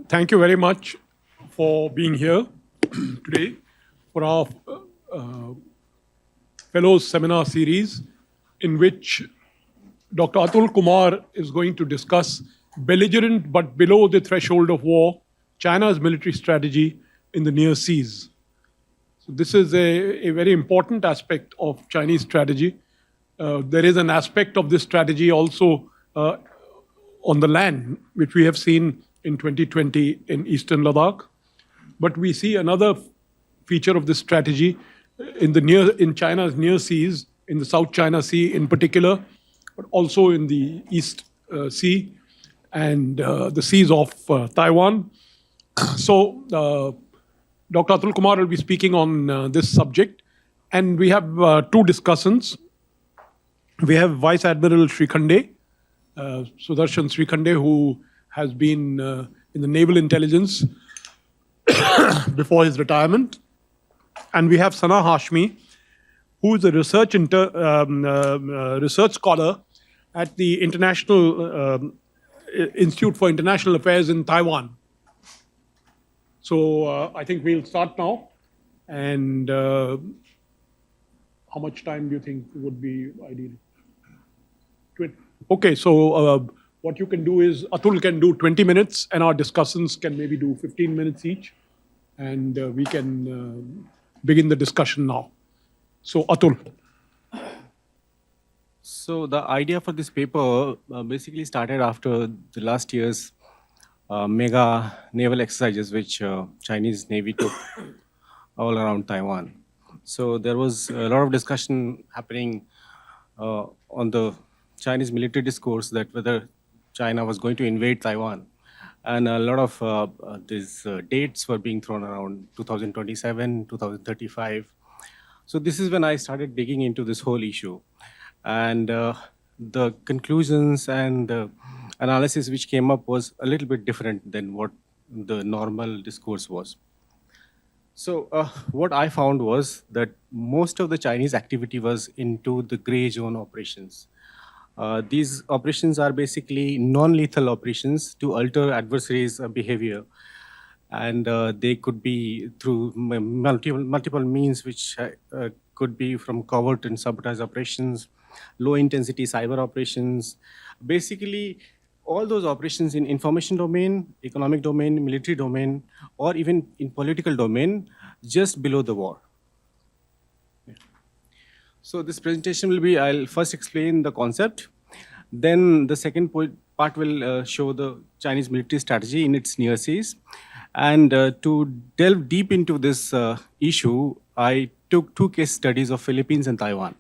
Thank you very much for being here today for our Fellows Seminar series, in which Dr. Atul Kumar is going to discuss belligerent but below the threshold of war, China's military strategy in the near seas. So this is a very important aspect of Chinese strategy. There is an aspect of this strategy also on the land, which we have seen in 2020 in Eastern Ladakh. But we see another feature of this strategy in China's near seas, in the South China Sea in particular, but also in the East Sea and the seas of Taiwan. So Dr. Atul Kumar will be speaking on this subject. And we have two discussants. We have Vice Admiral Srikhande, Sudarshan Srikhande, who has been in the naval intelligence before his retirement. And we have Sana Hashmi, who is a research scholar at the International Institute for International Affairs in Taiwan. So I think we'll start now. And how much time do you think would be ideal? Okay, so what you can do is Atul can do 20 minutes and our discussants can maybe do 15 minutes each. And we can begin the discussion now. So Atul. So the idea for this paper basically started after the last year's mega naval exercises which Chinese Navy took all around Taiwan. So there was a lot of discussion happening on the Chinese military discourse that whether China was going to invade Taiwan. And a lot of these dates were being thrown around, 2027, 2035. So this is when I started digging into this whole issue. And the conclusions and the analysis which came up was a little bit different than what the normal discourse was. So what I found was that most of the Chinese activity was into the gray zone operations. These operations are basically non-lethal operations to alter adversaries' behavior. And they could be through multiple means, which could be from covert and sabotage operations, low-intensity cyber operations. Basically, all those operations in information domain, economic domain, military domain, or even in political domain, just below the war. So this presentation will be, I'll first explain the concept. Then the second part will show the Chinese military strategy in its near seas. And to delve deep into this issue, I took two case studies of Philippines and Taiwan.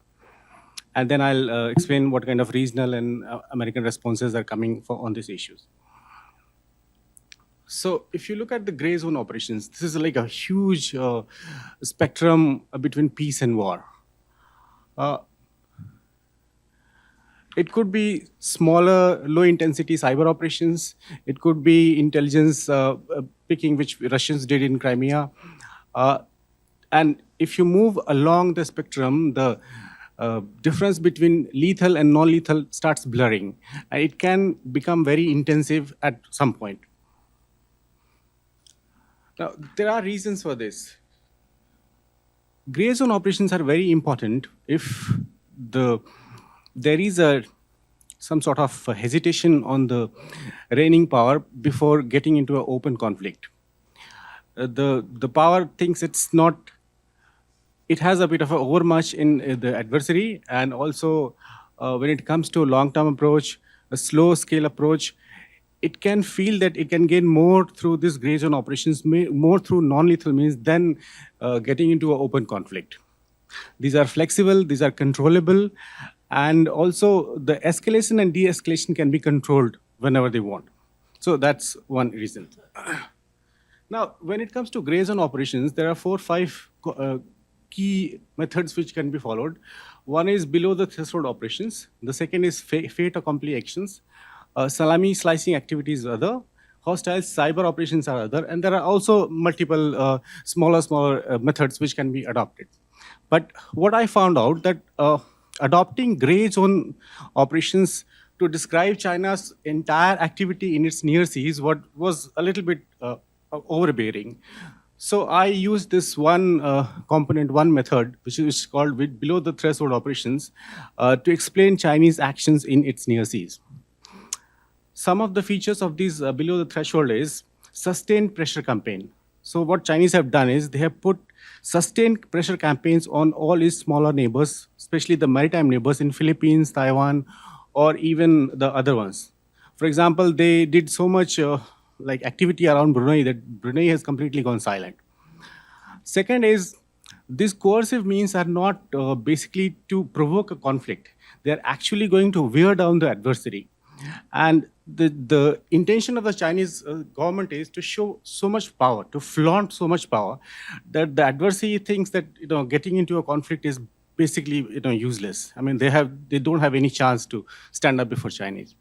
And then I'll explain what kind of regional and American responses are coming on these issues. So if you look at the gray zone operations, this is like a huge spectrum between peace and war. It could be smaller, low-intensity cyber operations. It could be intelligence picking, which Russians did in Crimea. And if you move along the spectrum, the difference between lethal and non-lethal starts blurring. And it can become very intensive at some point. Now, there are reasons for this. Gray zone operations are very important if there is some sort of hesitation on the reigning power before getting into an open conflict. The power thinks it has a bit of an overmatch in the adversary, and also when it comes to a long-term approach, a slow-scale approach, it can feel that it can gain more through this gray zone operations, more through non-lethal means than getting into an open conflict. These are flexible, these are controllable, and also the escalation and de-escalation can be controlled whenever they want. So that's one reason. Now, when it comes to gray zone operations, there are 4 or 5 key methods which can be followed. One is below the threshold operations. The second is fait accompli actions. Salami slicing activities are other. Hostile cyber operations are other. And there are also multiple smaller methods which can be adopted. But what I found out that adopting gray zone operations to describe China's entire activity in its near seas what was a little bit overbearing. So I used this one component, one method, which is called below the threshold operations, to explain Chinese actions in its near seas. Some of the features of these below the threshold is sustained pressure campaign. So what Chinese have done is they have put sustained pressure campaigns on all its smaller neighbors, especially the maritime neighbors in Philippines, Taiwan, or even the other ones. For example, they did so much like activity around Brunei that Brunei has completely gone silent. Second is these coercive means are not basically to provoke a conflict. They are actually going to wear down the adversary. And the intention of the Chinese government is to show so much power, to flaunt so much power, that the adversary thinks that getting into a conflict is basically useless. I mean, they don't have any chance to stand up before Chinese.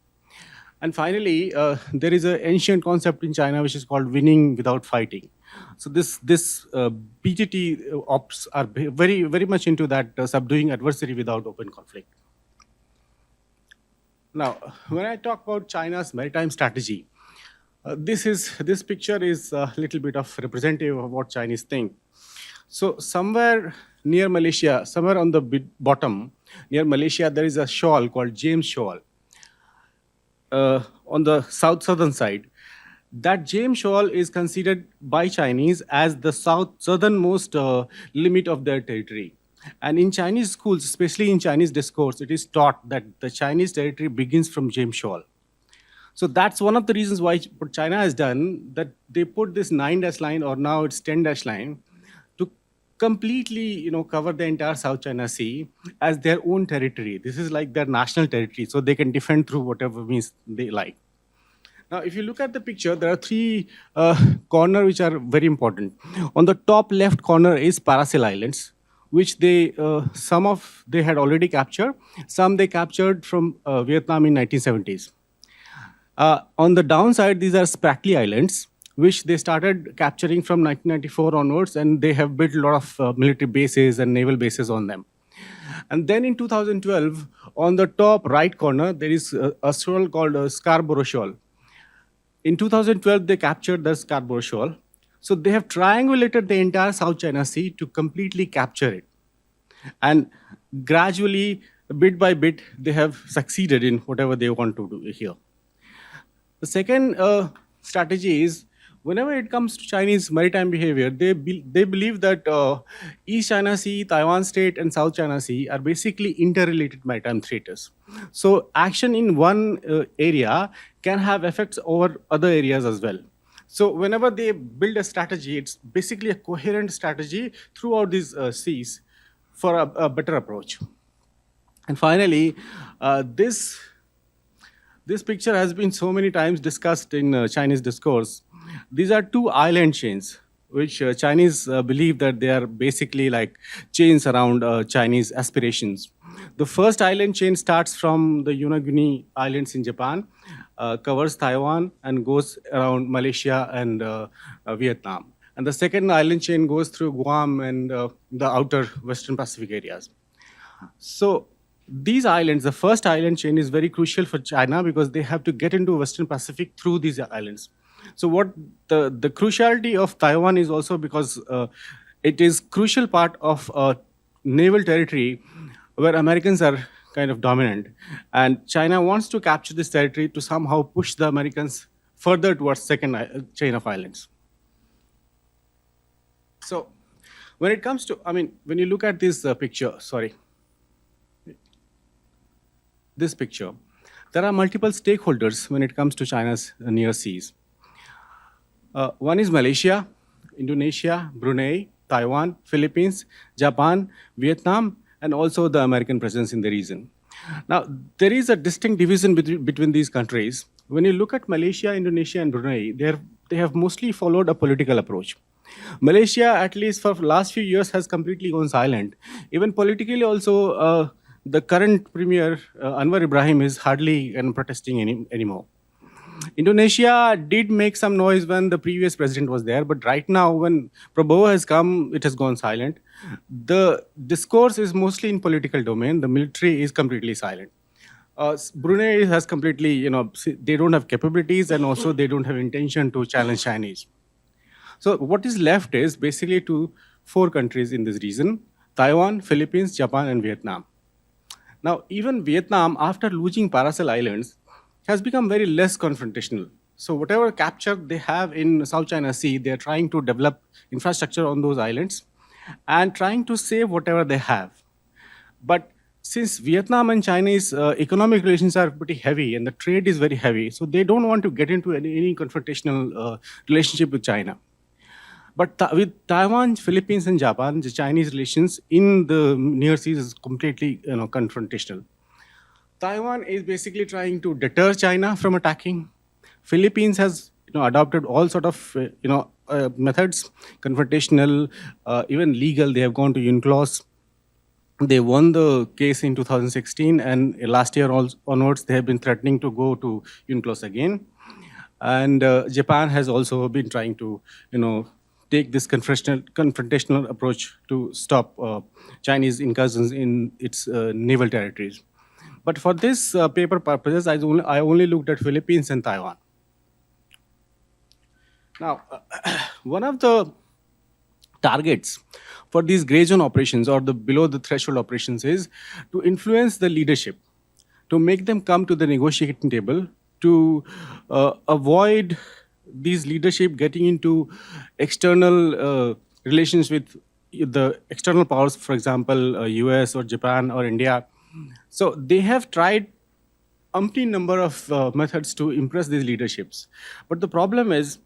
And finally, there is an ancient concept in China which is called winning without fighting. So this BTT ops are very, very much into that subduing adversary without open conflict. Now, when I talk about China's maritime strategy, this picture is a little bit of representative of what Chinese think. So somewhere near Malaysia, somewhere on the bottom near Malaysia, there is a shoal called James Shoal. On the southern side, that James Shoal is considered by Chinese as the southernmost limit of their territory. And in Chinese schools, especially in Chinese discourse, it is taught that the Chinese territory begins from James Shoal. So that's one of the reasons why what China has done, that they put this 9-dash line, or now it's 10-dash line, to completely cover the entire South China Sea as their own territory. This is like their national territory, so they can defend through whatever means they like. Now, if you look at the picture, there are three corners which are very important. On the top left corner is Parasil Islands, which some of they had already captured. Some they captured from Vietnam in 1970s. On the downside, these are Spratly Islands, which they started capturing from 1994 onwards, and they have built a lot of military bases and naval bases on them. And then in 2012, on the top right corner, there is a shoal called Scarborough Shoal. In 2012, they captured the Scarborough Shoal. So they have triangulated the entire South China Sea to completely capture it. And gradually, bit by bit, they have succeeded in whatever they want to do here. The second strategy is, whenever it comes to Chinese maritime behavior, they believe that East China Sea, Taiwan Strait, and South China Sea are basically interrelated maritime theaters. So action in one area can have effects over other areas as well. So whenever they build a strategy, it's basically a coherent strategy throughout these seas for a better approach. And finally, this picture has been so many times discussed in Chinese discourse. These are two island chains, which Chinese believe that they are basically like chains around Chinese aspirations. The first island chain starts from the Yonaguni Islands in Japan, covers Taiwan, and goes around Malaysia and Vietnam. And the second island chain goes through Guam and the outer Western Pacific areas. So these islands, the first island chain is very crucial for China because they have to get into Western Pacific through these islands. So what the cruciality of Taiwan is also because it is crucial part of naval territory where Americans are kind of dominant. And China wants to capture this territory to somehow push the Americans further towards second chain of islands. So when it comes to, when you look at this picture, this picture, there are multiple stakeholders when it comes to China's near seas. One is Malaysia, Indonesia, Brunei, Taiwan, Philippines, Japan, Vietnam, and also the American presence in the region. Now, there is a distinct division between these countries. When you look at Malaysia, Indonesia, and Brunei, they have mostly followed a political approach. Malaysia, at least for the last few years, has completely gone silent. Even politically also, the current premier, Anwar Ibrahim, is hardly protesting anymore. Indonesia did make some noise when the previous president was there, but right now when Prabowo has come, it has gone silent. The discourse is mostly in political domain. The military is completely silent. Brunei has completely, they don't have capabilities and also they don't have intention to challenge Chinese. So what is left is basically four countries in this region: Taiwan, Philippines, Japan, and Vietnam. Now, even Vietnam, after losing Paracel Islands, has become very less confrontational. So whatever capture they have in South China Sea, they are trying to develop infrastructure on those islands and trying to save whatever they have. But since Vietnam and Chinese economic relations are pretty heavy and the trade is very heavy, so they don't want to get into any confrontational relationship with China. But with Taiwan, Philippines, and Japan, the Chinese relations in the near seas is completely confrontational. Taiwan is basically trying to deter China from attacking. Philippines has adopted all sort of methods, confrontational, even legal. They have gone to UNCLOS. They won the case in 2016, and last year onwards, they have been threatening to go to UNCLOS again. And Japan has also been trying to, take this confrontational approach to stop Chinese incursions in its naval territories. But for this paper purposes, I only looked at Philippines and Taiwan. Now, one of the targets for these gray zone operations or the below the threshold operations is to influence the leadership, to make them come to the negotiating table, to avoid these leadership getting into external relations with the external powers, for example, US or Japan or India. So they have tried umpteen number of methods to impress these leaderships. But the problem is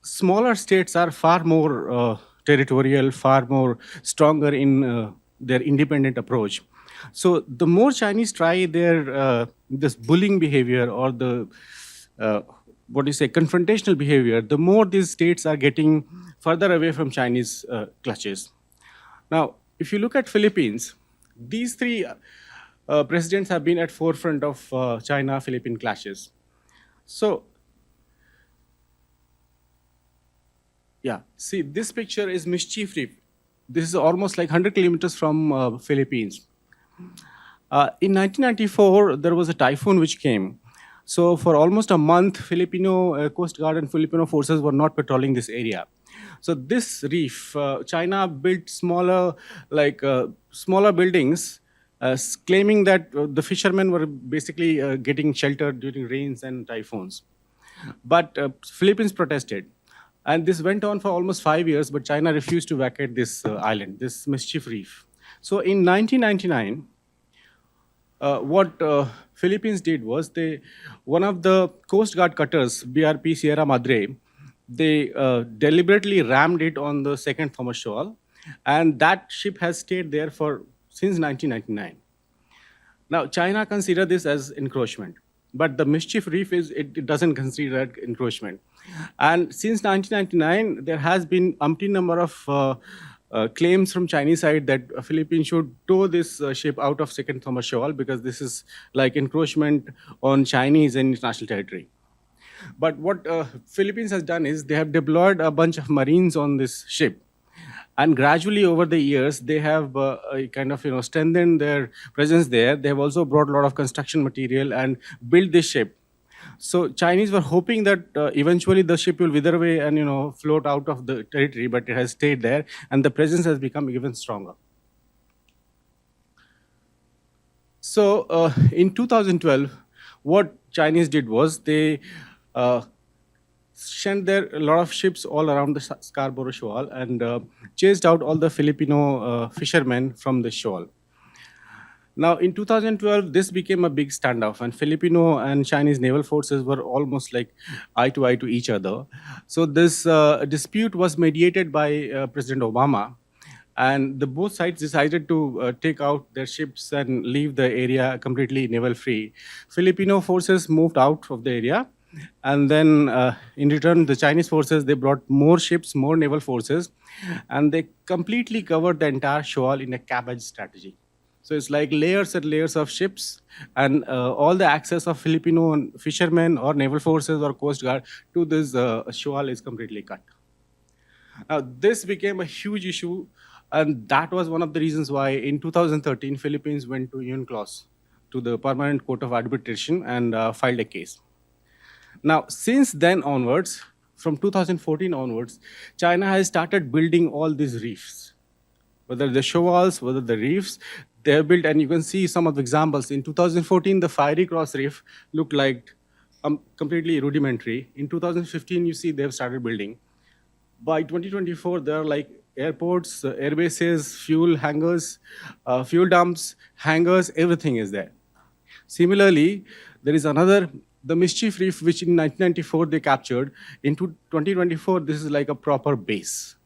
smaller states are far more territorial, far more stronger in their independent approach. So the more Chinese try their this bullying behavior or the confrontational behavior, the more these states are getting further away from Chinese clutches. Now, if you look at Philippines, these three presidents have been at forefront of China-Philippine clashes. So, yeah, see, this picture is Mischief Reef. This is almost like 100 kilometers from Philippines. In 1994, there was a typhoon which came. So for almost a month, Filipino Coast Guard and Filipino forces were not patrolling this area. So this reef, China built smaller buildings, claiming that the fishermen were basically getting shelter during rains and typhoons. But Philippines protested. And this went on for almost 5 years, but China refused to vacate this island, this Mischief Reef. So in 1999, what Philippines did was one of the Coast Guard cutters, BRP Sierra Madre, they deliberately rammed it on the second Thomas Shoal, and that ship has stayed there since 1999. Now, China consider this as encroachment, but the Mischief Reef it doesn't consider that encroachment. And since 1999, there has been umpteen number of claims from Chinese side that Philippines should tow this ship out of second Thomas Shoal because this is like encroachment on Chinese and international territory. But what Philippines has done is they have deployed a bunch of Marines on this ship. And gradually over the years, they have strengthened their presence there. They have also brought a lot of construction material and built this ship. So Chinese were hoping that eventually the ship will wither away and float out of the territory, but it has stayed there, and the presence has become even stronger. So in 2012, what Chinese did was they sent there a lot of ships all around the Scarborough Shoal and chased out all the Filipino fishermen from the shoal. Now, in 2012, this became a big standoff, and Filipino and Chinese naval forces were almost like eye to eye to each other. So this dispute was mediated by President Obama, and both sides decided to take out their ships and leave the area completely naval-free. Filipino forces moved out of the area, and then in return, the Chinese forces, they brought more ships, more naval forces, and they completely covered the entire shoal in a cabbage strategy. So it's like layers and layers of ships, and all the access of Filipino fishermen or naval forces or Coast Guard to this shoal is completely cut. Now, this became a huge issue, and that was one of the reasons why in 2013, Philippines went to UNCLOS to the Permanent Court of Arbitration and filed a case. Now, since then onwards, from 2014 onwards, China has started building all these reefs, whether the show walls, whether the reefs, they have built, and you can see some of the examples. In 2014, the Fiery Cross Reef looked like completely rudimentary. In 2015, you see they have started building. By 2024, there are like airports, air bases, fuel hangars, fuel dumps, hangars, everything is there. Similarly, there is another, the Mischief Reef, which in 1994 they captured. In 2024, this is like a proper base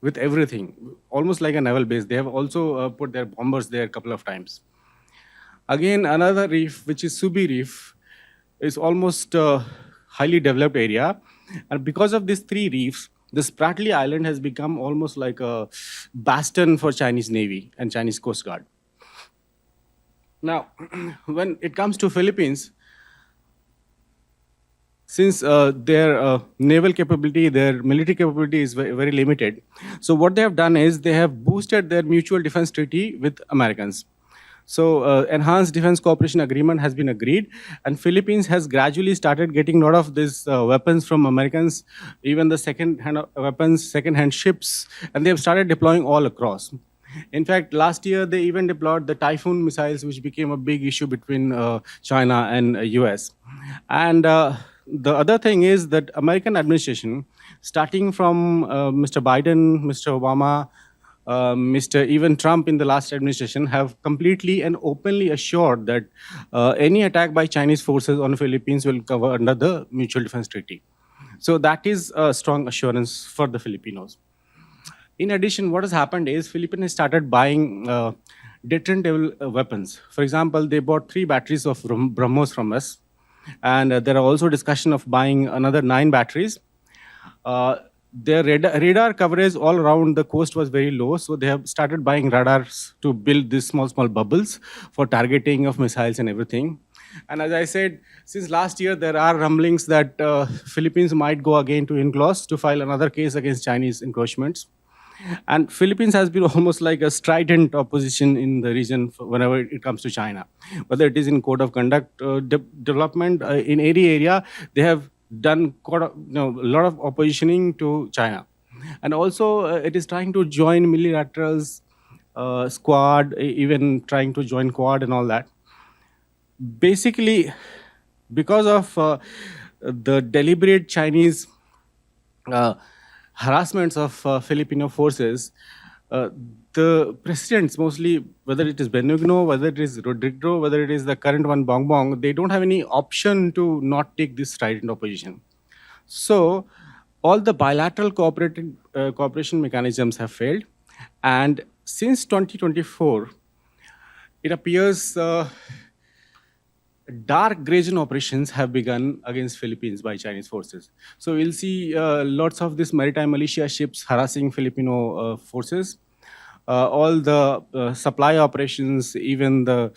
with everything, almost like a naval base. They have also put their bombers there a couple of times. Again, another reef, which is Subi Reef, is almost a highly developed area. And because of these three reefs, the Spratly Island has become almost like a bastion for Chinese Navy and Chinese Coast Guard. Now, when it comes to Philippines, since their naval capability, their military capability is very, very limited, so what they have done is they have boosted their mutual defense treaty with Americans. So enhanced defense cooperation agreement has been agreed, and Philippines has gradually started getting a lot of these weapons from Americans, even the second-hand weapons, second-hand ships, and they have started deploying all across. In fact, last year they even deployed the Typhoon missiles, which became a big issue between China and US. And the other thing is that American administration, starting from Mr. Biden, Mr. Obama, Mr. even Trump in the last administration, have completely and openly assured that any attack by Chinese forces on the Philippines will cover under the Mutual Defense Treaty. So that is a strong assurance for the Filipinos. In addition, what has happened is Philippines has started buying deterrent weapons. For example, they bought 3 batteries of BrahMos from us. And there are also discussion of buying another 9 batteries. Their radar coverage all around the coast was very low, so they have started buying radars to build these small bubbles for targeting of missiles and everything. And as I said, since last year, there are rumblings that Philippines might go again to UNCLOS to file another case against Chinese encroachments. And Philippines has been almost like a strident opposition in the region whenever it comes to China. Whether it is in code of conduct development, in any area, they have done a lot of oppositioning to China. And also, it is trying to join multilaterals, Squad, even trying to join Quad and all that. Basically, because of the deliberate Chinese harassments of Filipino forces, the presidents mostly, whether it is Benigno, whether it is Rodrigo, whether it is the current one, Bongbong, they don't have any option to not take this strident opposition. So all the bilateral cooperation mechanisms have failed. And since 2024, it appears dark gray zone operations have begun against Philippines by Chinese forces. So we'll see lots of these maritime militia ships harassing Filipino forces. All the supply operations, even the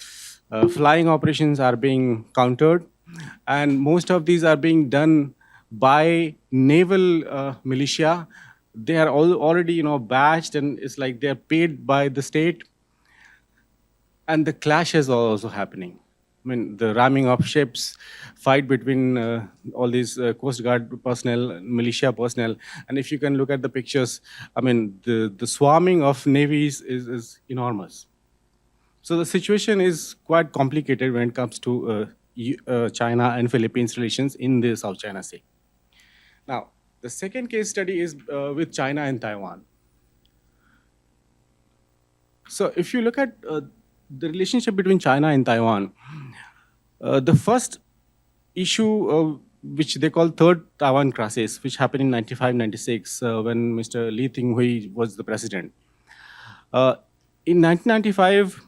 flying operations are being countered. And most of these are being done by naval militia. They are already badged, and it's like they're paid by the state. And the clashes are also happening. I mean, the ramming of ships, fight between all these Coast Guard personnel, militia personnel. And if you can look at the pictures, I mean, the swarming of navies is enormous. So the situation is quite complicated when it comes to China and Philippines relations in the South China Sea. Now, the second case study is with China and Taiwan. So if you look at the relationship between China and Taiwan, the first issue, which they call Third Taiwan Crisis, which happened in 95-96 when Mr. Lee Teng-hui was the president. In 1995,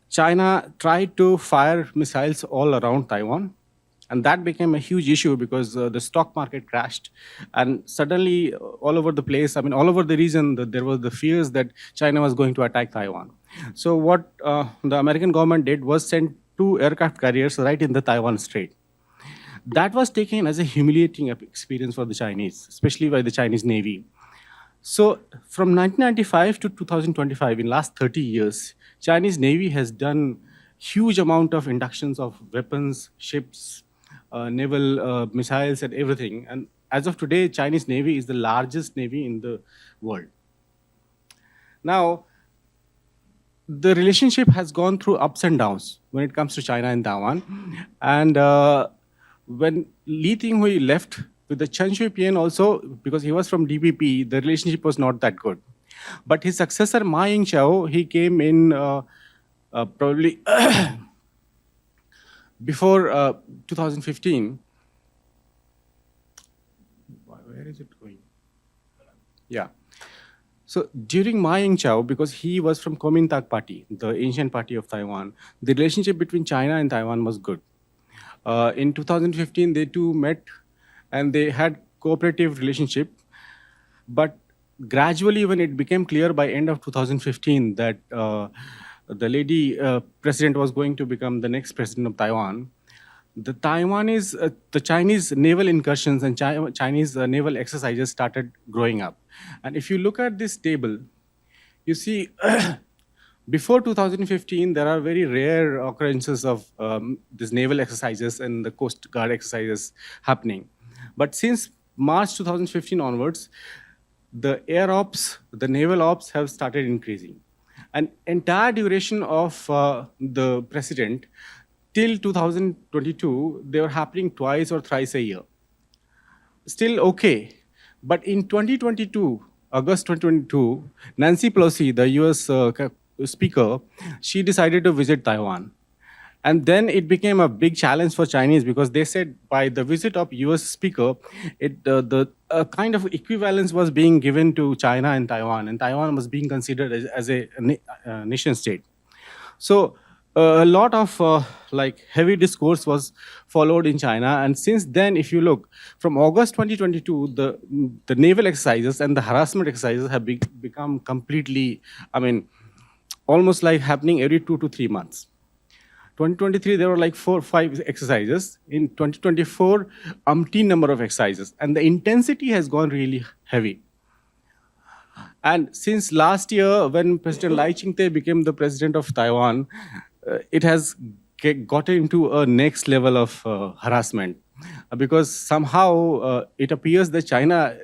China tried to fire missiles all around Taiwan. And that became a huge issue because the stock market crashed. And suddenly, all over the place, I mean, all over the region, there was the fears that China was going to attack Taiwan. So what the American government did was send 2 aircraft carriers right in the Taiwan Strait. That was taken as a humiliating experience for the Chinese, especially by the Chinese Navy. So from 1995 to 2025, in last 30 years, Chinese Navy has done huge amount of inductions of weapons, ships, naval missiles and everything. And as of today, Chinese Navy is the largest navy in the world. Now, the relationship has gone through ups and downs when it comes to China and Taiwan. And when Li Tinghui left with the Chen Shui-bian also, because he was from DPP, the relationship was not that good. But his successor, Ma Ying-jeou, he came in probably before 2015. Where is it going? Yeah. So during Ma Ying-jeou, because he was from Kuomintang Party, the ancient party of Taiwan, the relationship between China and Taiwan was good. In 2015, they two met and they had cooperative relationship. But gradually, when it became clear by end of 2015 that the lady president was going to become the next president of Taiwan, the Chinese naval incursions and Chinese naval exercises started growing up. And if you look at this table, you see before 2015, there are very rare occurrences of these naval exercises and the Coast Guard exercises happening. But since March 2015 onwards, the air ops, the naval ops have started increasing. And entire duration of the president, till 2022, they were happening twice or thrice a year. Still okay. But in 2022, August 2022, Nancy Pelosi, the US speaker, she decided to visit Taiwan. And then it became a big challenge for Chinese because they said by the visit of US speaker, the kind of equivalence was being given to China and Taiwan was being considered as a nation state. So a lot of heavy discourse was followed in China. And since then, if you look, from August 2022, the naval exercises and the harassment exercises have become completely, almost like happening every 2 to 3 months. 2023, there were like 4 or 5 exercises. In 2024, umpteen number of exercises. And the intensity has gone really heavy. And since last year, when President Lai Ching-te became the president of Taiwan, it has gotten into a next level of harassment. Because somehow it appears that China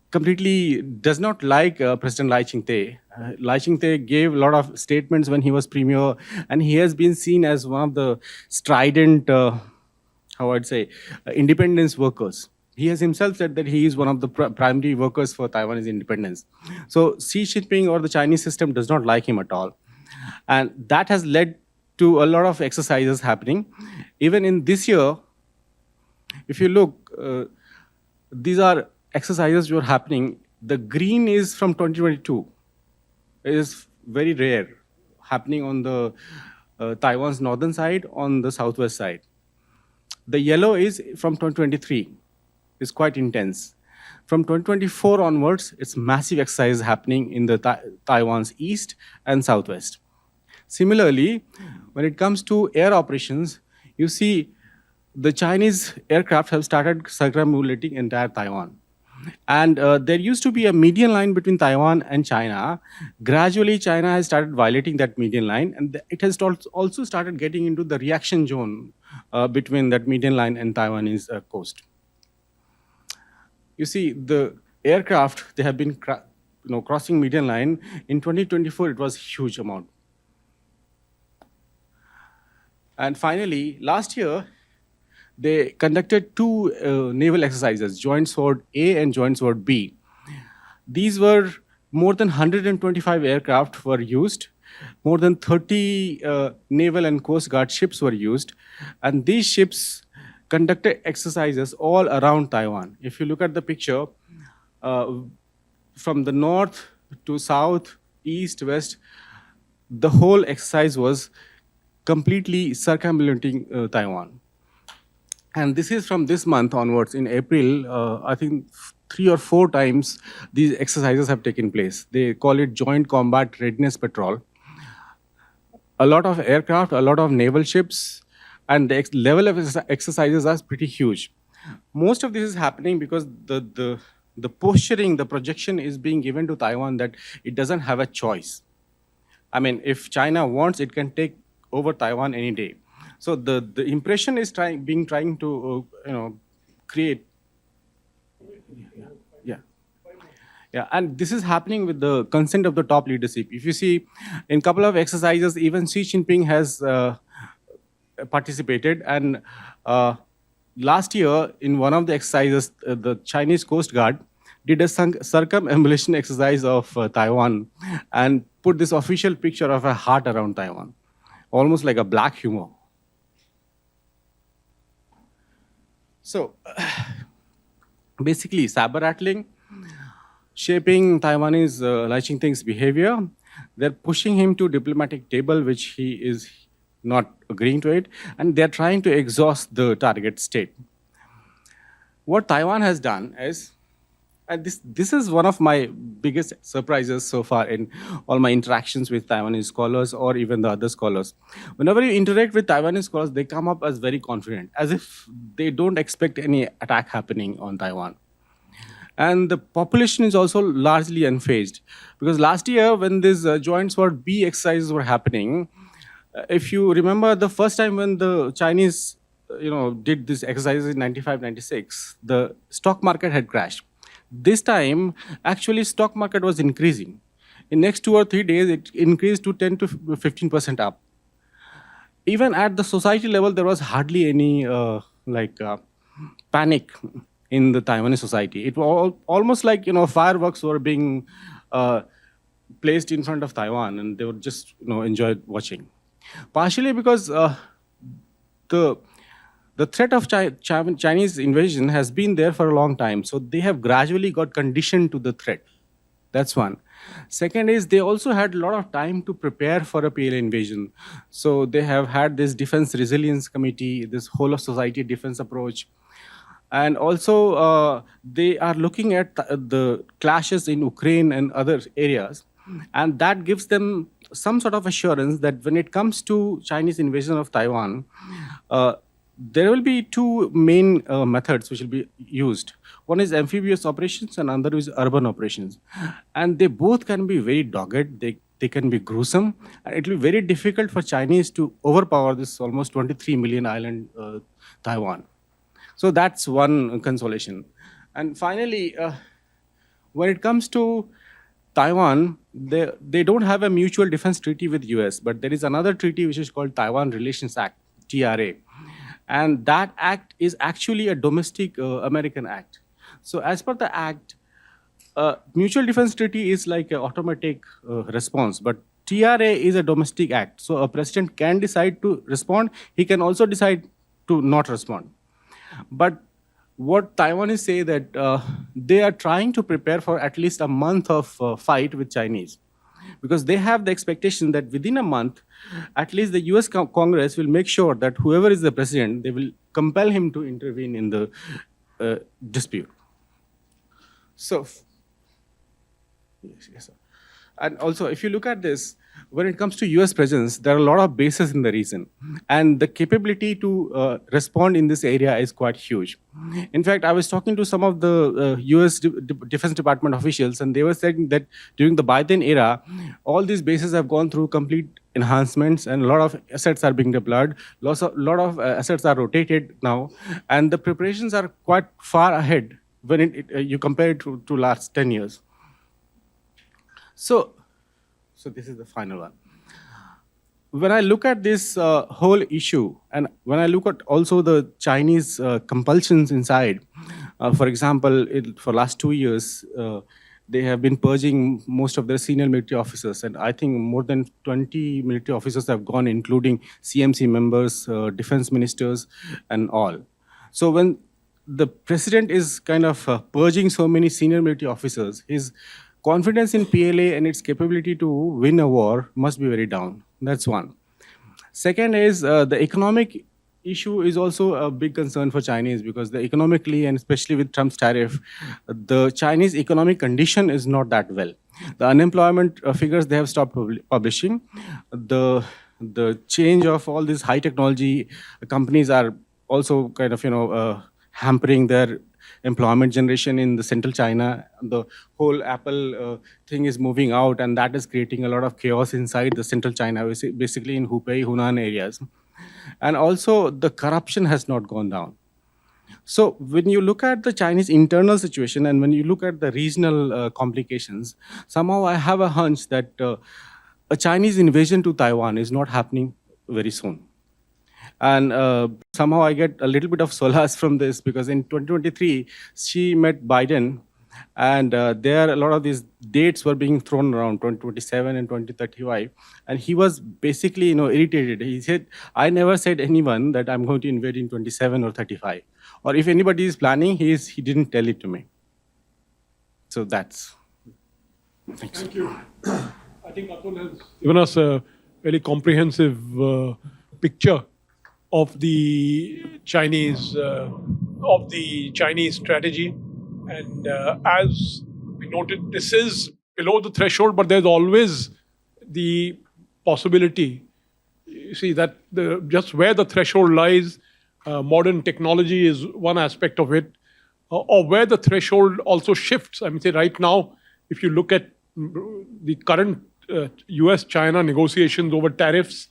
completely does not like President Lai Ching-te. Lai Ching-te gave a lot of statements when he was premier, and he has been seen as one of the strident, independence workers. He has himself said that he is one of the primary workers for Taiwanese independence. So Xi Jinping or the Chinese system does not like him at all. And that has led to a lot of exercises happening. Even in this year, if you look, these are exercises which are happening. The green is from 2022. It is very rare, happening on the Taiwan's northern side, on the southwest side. The yellow is from 2023. It's quite intense. From 2024 onwards, it's massive exercise happening in the Taiwan's east and southwest. Similarly, when it comes to air operations, you see the Chinese aircraft have started circumambulating entire Taiwan. And there used to be a median line between Taiwan and China. Gradually, China has started violating that median line, and it has also started getting into the reaction zone between that median line and Taiwanese coast. You see, the aircraft, they have been crossing median line. In 2024, it was a huge amount. And finally, last year, they conducted 2 naval exercises, Joint Sword A and Joint Sword B. These were more than 125 aircraft were used. More than 30 naval and coast guard ships were used. And these ships conducted exercises all around Taiwan. If you look at the picture, from the north to south, east, west, the whole exercise was completely circumambulating Taiwan. And this is from this month onwards. In April, I think 3 or 4 times these exercises have taken place. They call it Joint Combat Readiness Patrol. A lot of aircraft, a lot of naval ships, and the level of exercises are pretty huge. Most of this is happening because the posturing, the projection is being given to Taiwan that it doesn't have a choice. I mean, if China wants, it can take over Taiwan any day. So the impression is trying to create. Yeah. Yeah, and this is happening with the consent of the top leadership. If you see, in couple of exercises, even Xi Jinping has participated. And last year, in one of the exercises, the Chinese Coast Guard did a circumambulation exercise of Taiwan and put this official picture of a heart around Taiwan, almost like a black humor. So basically, saber rattling, shaping Taiwanese Lai Ching-ting's behavior. They're pushing him to diplomatic table, which he is not agreeing to it, and they're trying to exhaust the target state. What Taiwan has done is, and this is one of my biggest surprises so far in all my interactions with Taiwanese scholars or even the other scholars. Whenever you interact with Taiwanese scholars, they come up as very confident, as if they don't expect any attack happening on Taiwan. And the population is also largely unfazed. Because last year, when these Joint Sword B exercises were happening, if you remember the first time when the Chinese did this exercise in 95, 96, the stock market had crashed. This time, actually, stock market was increasing. In next 2 or 3 days, it increased to 10 to 15% up. Even at the society level, there was hardly any panic in the Taiwanese society. It was almost like fireworks were being placed in front of Taiwan, and they would just enjoy watching. Partially because the threat of Chinese invasion has been there for a long time, so they have gradually got conditioned to the threat. That's one. Second is they also had a lot of time to prepare for a PLA invasion. So they have had this Defense Resilience Committee, this whole of society defense approach. And also, they are looking at the clashes in Ukraine and other areas. And that gives them some sort of assurance that when it comes to Chinese invasion of Taiwan, there will be two main methods which will be used. One is amphibious operations and another is urban operations. And they both can be very dogged. They can be gruesome. And it will be very difficult for Chinese to overpower this almost 23 million island Taiwan. So that's one consolation. And finally, when it comes to Taiwan, they don't have a mutual defense treaty with US, but there is another treaty which is called Taiwan Relations Act, TRA. And that act is actually a domestic American act. So as per the act, mutual defense treaty is like an automatic response, but TRA is a domestic act. So a president can decide to respond. He can also decide to not respond. But what Taiwanese say that they are trying to prepare for at least a month of fight with Chinese, because they have the expectation that within a month, at least the US Congress will make sure that whoever is the president, they will compel him to intervene in the dispute. So, yes, sir. And also, if you look at this, when it comes to US presence, there are a lot of bases in the region. And the capability to respond in this area is quite huge. In fact, I was talking to some of the US Defense Department officials, and they were saying that during the Biden era, all these bases have gone through complete enhancements, and a lot of assets are being deployed. A lot of assets are rotated now. And the preparations are quite far ahead when you compare it to last 10 years. So this is the final one. When I look at this whole issue, and when I look at also the Chinese compulsions inside, for example, for last 2 years, they have been purging most of their senior military officers, and I think more than 20 military officers have gone, including CMC members, defense ministers, and all. So when the president is kind of purging so many senior military officers, his confidence in PLA and its capability to win a war must be very down. That's one. Second is the economic issue is also a big concern for Chinese, because economically, and especially with Trump's tariff, the Chinese economic condition is not that well. The unemployment figures they have stopped publishing. The change of all these high technology companies are also kind of hampering their employment generation in the central China. The whole Apple thing is moving out, and that is creating a lot of chaos inside the central China, basically in Hubei, Hunan areas. And also, the corruption has not gone down. So when you look at the Chinese internal situation and when you look at the regional complications, somehow I have a hunch that a Chinese invasion to Taiwan is not happening very soon. And somehow I get a little bit of solace from this, because in 2023, she met Biden, and there a lot of these dates were being thrown around, 2027 and 2035. And he was basically, irritated. He said, I never said anyone that I'm going to invade in 27 or 35. Or if anybody is planning, he didn't tell it to me. So that's. Thanks. Thank you. I think Atul has given us a very comprehensive picture of the Chinese strategy, and as we noted, this is below the threshold, but there's always the possibility. You see that just where the threshold lies, modern technology is one aspect of it, or where the threshold also shifts. I mean, say right now, if you look at the current US-China negotiations over tariffs,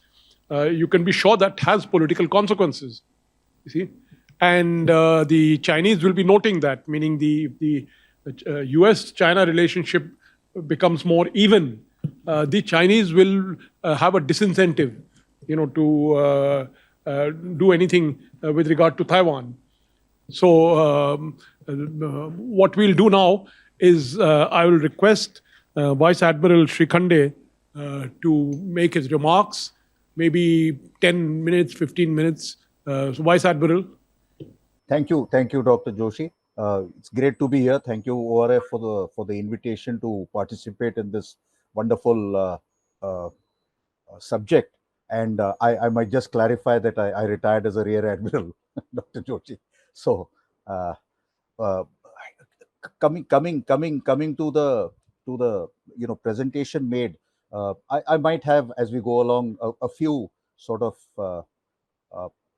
you can be sure that has political consequences, you see. And the Chinese will be noting that, meaning the US-China relationship becomes more even. The Chinese will have a disincentive, to do anything with regard to Taiwan. So what we'll do now is I will request Vice Admiral Srikhande to make his remarks, maybe 10 minutes, 15 minutes. So Vice Admiral. Thank you, Dr. Joshi. It's great to be here. Thank you, ORF, for the invitation to participate in this wonderful subject. And I might just clarify that I retired as a Rear Admiral, Dr. Joshi. So coming to the presentation made, I might have, as we go along, a few sort of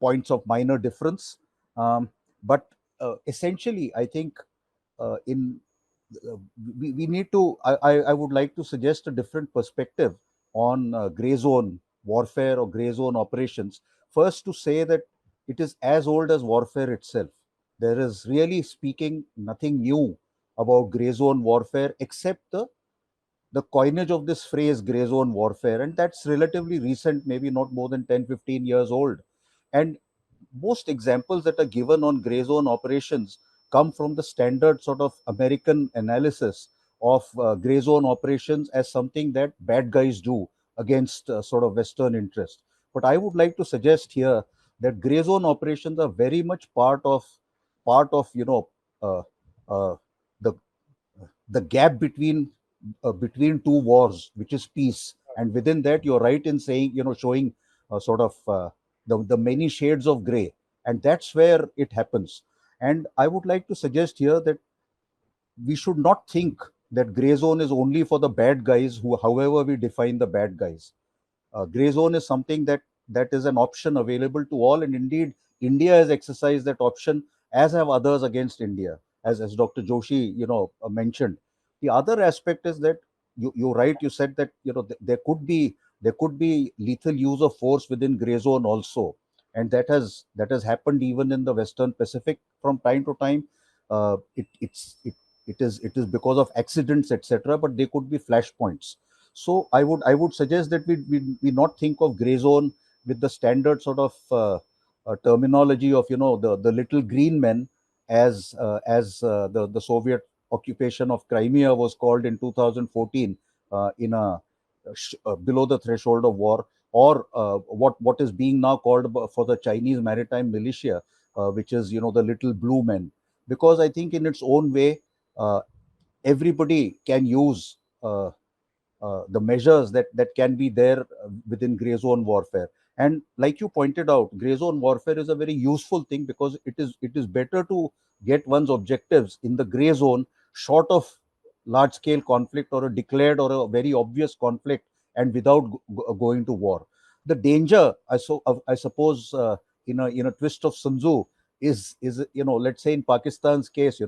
points of minor difference. But essentially, I think we need to, I would like to suggest a different perspective on gray zone warfare or gray zone operations. First, to say that it is as old as warfare itself. There is, really speaking, nothing new about gray zone warfare except the coinage of this phrase gray zone warfare, and that's relatively recent, maybe not more than 10-15 years old. And most examples that are given on gray zone operations come from the standard sort of American analysis of gray zone operations as something that bad guys do against sort of Western interest. But I would like to suggest here that gray zone operations are very much part of the gap between two wars, which is peace. And within that, you're right in saying, showing sort of the many shades of gray, and that's where it happens. And I would like to suggest here that we should not think that gray zone is only for the bad guys, who, however we define the bad guys. Gray zone is something that is an option available to all, and indeed India has exercised that option, as have others against India, as Dr. Joshi mentioned. The other aspect is that you're right. You said that there could be lethal use of force within gray zone also, and that has happened even in the Western Pacific from time to time. It is because of accidents, etc., but they could be flashpoints. So I would suggest that we not think of gray zone with the standard sort of terminology of the little green men, as the Soviet occupation of Crimea was called in 2014 in a below the threshold of war, or what is being now called for the Chinese maritime militia, which is the little blue men. Because I think in its own way, everybody can use the measures that can be there within gray zone warfare. And like you pointed out, gray zone warfare is a very useful thing, because it is better to get one's objectives in the gray zone, short of large scale conflict or a declared or a very obvious conflict, and without going to war. The danger, I suppose, in a twist of Sun Tzu, is let's say in Pakistan's case,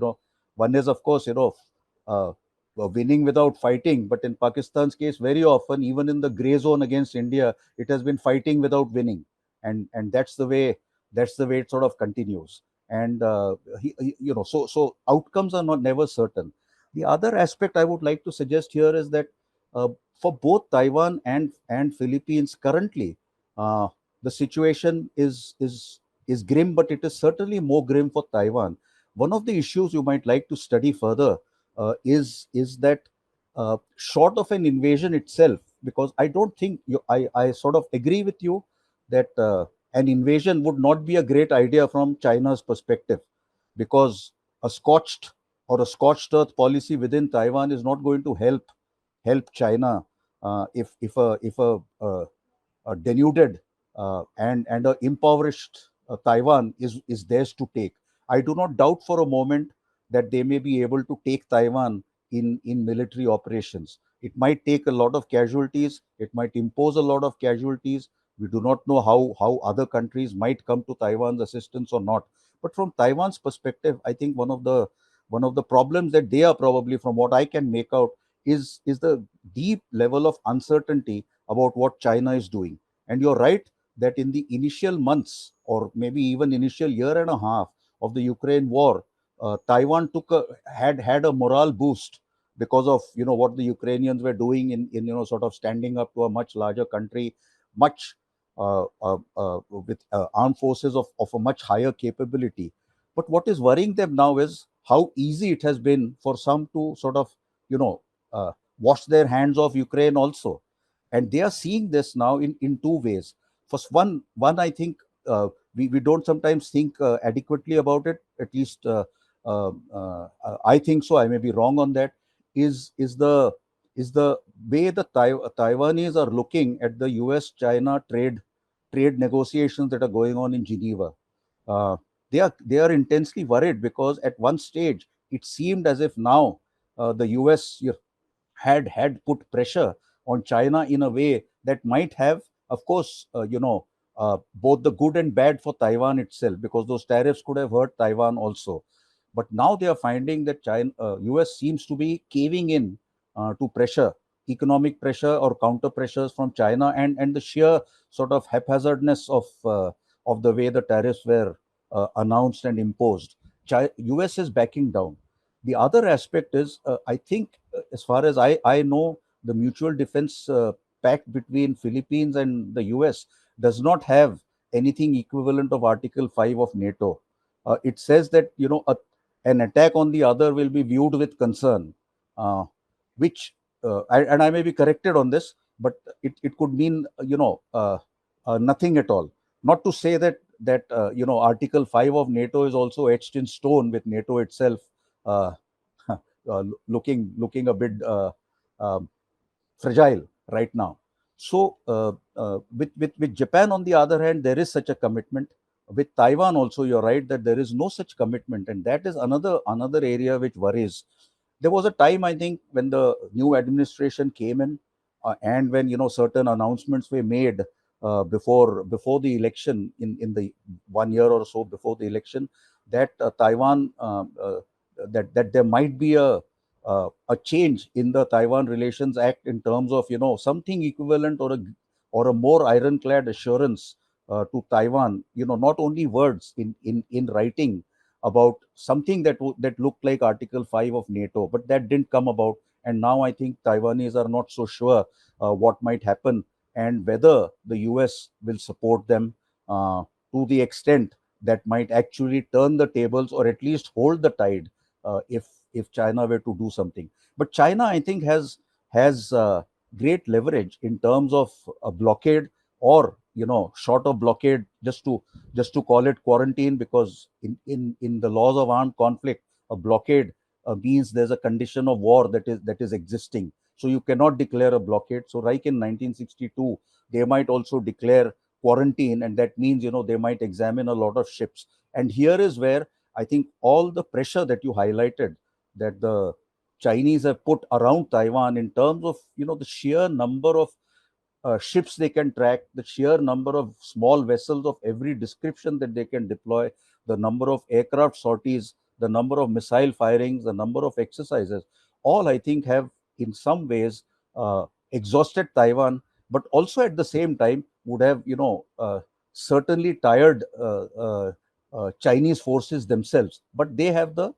one is of course uh, winning without fighting, but in Pakistan's case, very often even in the gray zone against India, it has been fighting without winning, and that's the way it sort of continues. And so outcomes are not never certain. The other aspect I would like to suggest here is that uh, for both Taiwan and Philippines currently, uh, the situation is grim, but it is certainly more grim for Taiwan. One of the issues you might like to study further is that short of an invasion itself, because I don't think I sort of agree with you that an invasion would not be a great idea from China's perspective, because a scorched earth policy within Taiwan is not going to help China if a denuded and a impoverished Taiwan is theirs to take. I do not doubt for a moment that they may be able to take Taiwan in military operations. It might take a lot of casualties. It might impose a lot of casualties. We do not know how other countries might come to Taiwan's assistance or not. But from Taiwan's perspective, I think one of the problems that they are probably, from what I can make out, is the deep level of uncertainty about what China is doing. And you're right that in the initial months, or maybe even initial year and a half of the Ukraine war, Taiwan had a morale boost because of what the Ukrainians were doing in sort of standing up to a much larger country, much with armed forces of a much higher capability. But what is worrying them now is how easy it has been for some to sort of you know wash their hands off Ukraine also, and they are seeing this now in two ways. First, one I think we don't sometimes think adequately about it. At least I think so. I may be wrong on that. Is the way the Taiwanese are looking at the U.S.-China trade negotiations that are going on in Geneva. Uh, they are intensely worried because at one stage it seemed as if now the U.S. had put pressure on China in a way that might have, of course, both the good and bad for Taiwan itself, because those tariffs could have hurt Taiwan also. But now they are finding that US seems to be caving in to pressure, economic pressure or counter pressures from China, and the sheer sort of haphazardness of the way the tariffs were announced and imposed. US is backing down. The other aspect is, I think, as far as I know, the mutual defense pact between Philippines and the US does not have anything equivalent of Article 5 of NATO. It says that an attack on the other will be viewed with concern, which and I may be corrected on this, but it could mean nothing at all. Not to say that Article 5 of NATO is also etched in stone, with NATO itself uh, looking a bit um fragile right now. So, with Japan, on the other hand, there is such a commitment. With Taiwan, also, you're right that there is no such commitment, and that is another area which worries. There was a time, I think, when the new administration came in, and when certain announcements were made before the election, in the 1 year or so before the election, that Taiwan that there might be a change in the Taiwan Relations Act in terms of something equivalent, or a more ironclad assurance to Taiwan. Not only words in writing about something that looked like Article 5 of NATO, but that didn't come about. And now I think Taiwanese are not so sure what might happen, and whether the US will support them to the extent that might actually turn the tables, or at least hold the tide if China were to do something. But China, I think, has great leverage in terms of a blockade, or short of blockade, just to call it quarantine, because in the laws of armed conflict, a blockade means there's a condition of war that is existing. So you cannot declare a blockade. So like in 1962, they might also declare quarantine, and that means they might examine a lot of ships. And here is where I think all the pressure that you highlighted, that the Chinese have put around Taiwan, in terms of the sheer number of ships they can track, the sheer number of small vessels of every description that they can deploy, the number of aircraft sorties, the number of missile firings, the number of exercises, all I think have in some ways exhausted Taiwan, but also at the same time would have, certainly tired Chinese forces themselves. But they have the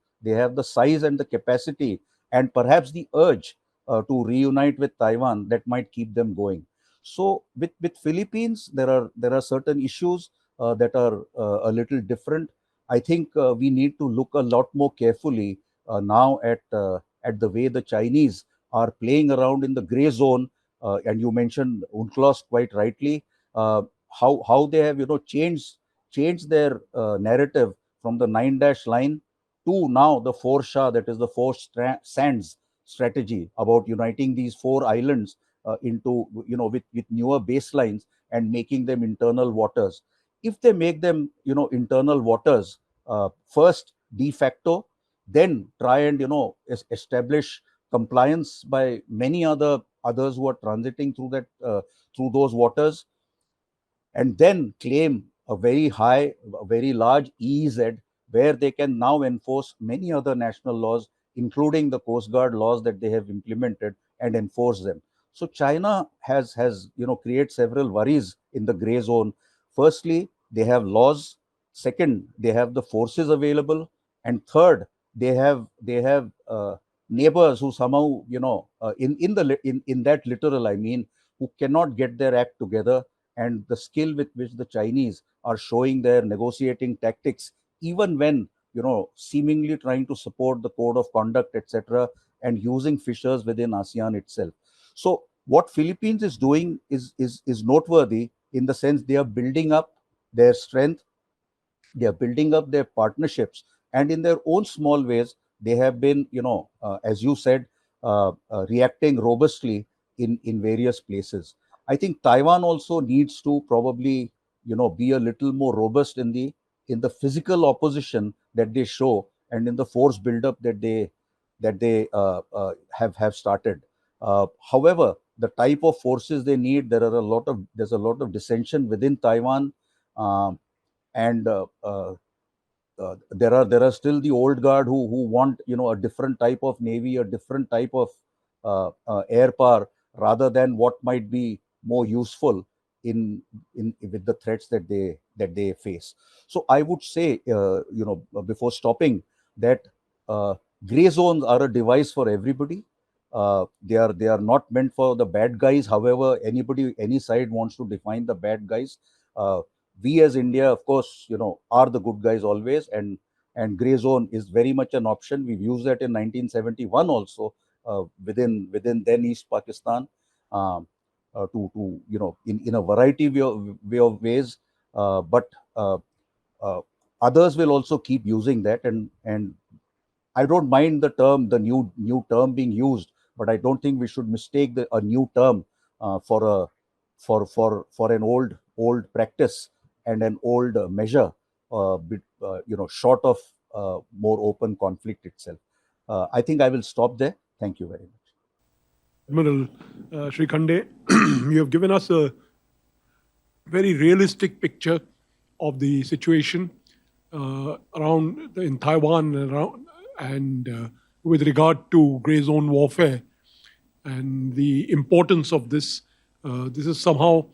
size and the capacity and perhaps the urge to reunite with Taiwan that might keep them going. So with Philippines, there are certain issues that are a little different. I think we need to look a lot more carefully now at the way the Chinese are playing around in the gray zone. And you mentioned UNCLOS quite rightly. How they have changed their narrative from the 9-dash line to now the four Shah, that is the four sands strategy about uniting these four islands into with newer baselines and making them internal waters. If they make them internal waters first de facto, then try and establish compliance by many others who are transiting through that through those waters, and then claim a very high, a very large EEZ where they can now enforce many other national laws, including the Coast Guard laws that they have implemented, and enforce them. So China has created several worries in the gray zone. Firstly, they have laws. Second, they have the forces available, and third, they have neighbors who somehow in that literal, I mean, who cannot get their act together, and the skill with which the Chinese are showing their negotiating tactics, even when seemingly trying to support the code of conduct, etc., and using fissures within ASEAN itself. So what Philippines is doing is noteworthy in the sense they are building up their strength, they are building up their partnerships, and in their own small ways they have been as you said, reacting robustly in various places. I think Taiwan also needs to probably be a little more robust in the physical opposition that they show, and in the force buildup that they have started. However, the type of forces they need, there's a lot of dissension within Taiwan. um, and there are still the old guard who want a different type of navy, a different type of air power, rather than what might be more useful in with the threats that they face. So I would say, before stopping, that gray zones are a device for everybody. They are not meant for the bad guys. However, any side wants to define the bad guys. We as India, of course, are the good guys always, and gray zone is very much an option. We've used that in 1971 also, within then East Pakistan, um, to in a variety way of ways, but uh, others will also keep using that, and I don't mind the new term being used, but I don't think we should mistake a new term for an old practice and an old measure, short of more open conflict itself. I think I will stop there. Thank you very much. Admiral Srikhande, you have given us a very realistic picture of the situation around in Taiwan and with regard to gray zone warfare and the importance of this. This is somehow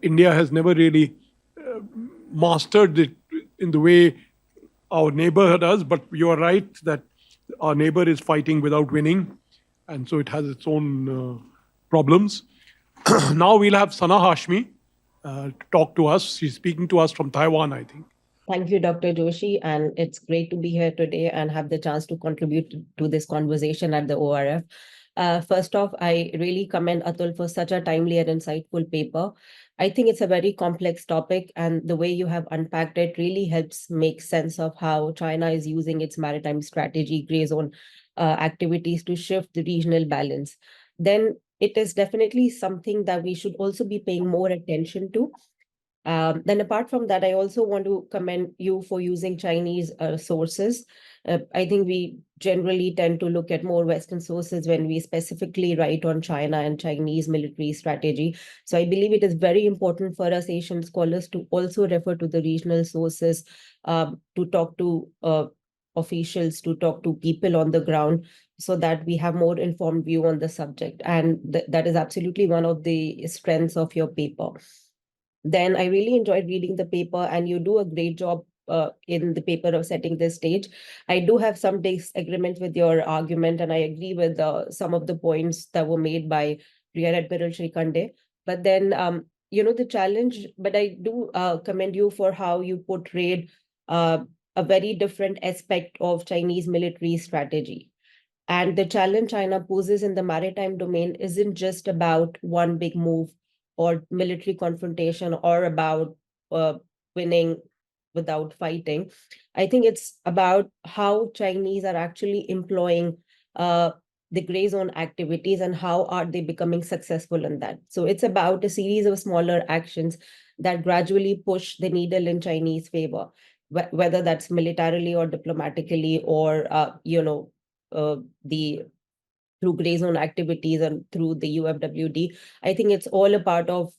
India has never really mastered it in the way our neighbor does, but you are right that our neighbor is fighting without winning, and so it has its own problems. Now we'll have Sana Hashmi to talk to us. She's speaking to us from Taiwan, I think. Thank you, Dr. Joshi, and it's great to be here today and have the chance to contribute to this conversation at the ORF. First off, I really commend Atul for such a timely and insightful paper. I think it's a very complex topic, and the way you have unpacked it really helps make sense of how China is using its maritime strategy, gray zone activities to shift the regional balance. Then it is definitely something that we should also be paying more attention to. Then apart from that, I also want to commend you for using Chinese sources. I think we generally tend to look at more Western sources when we specifically write on China and Chinese military strategy. So I believe it is very important for us Asian scholars to also refer to the regional sources, to talk to officials, to talk to people on the ground, so that we have more informed view on the subject. And that is absolutely one of the strengths of your paper. Then I really enjoyed reading the paper, and you do a great job in the paper of setting the stage. I do have some disagreement with your argument, and I agree with some of the points that were made by Rear Admiral Shrikande. But then, the challenge, but I do commend you for how you portrayed a very different aspect of Chinese military strategy. And the challenge China poses in the maritime domain isn't just about one big move or military confrontation or about winning without fighting. I think it's about how Chinese are actually employing the gray zone activities and how are they becoming successful in that. So it's about a series of smaller actions that gradually push the needle in Chinese favor, whether that's militarily or diplomatically or, the through gray zone activities and through the UFWD. I think it's all a part of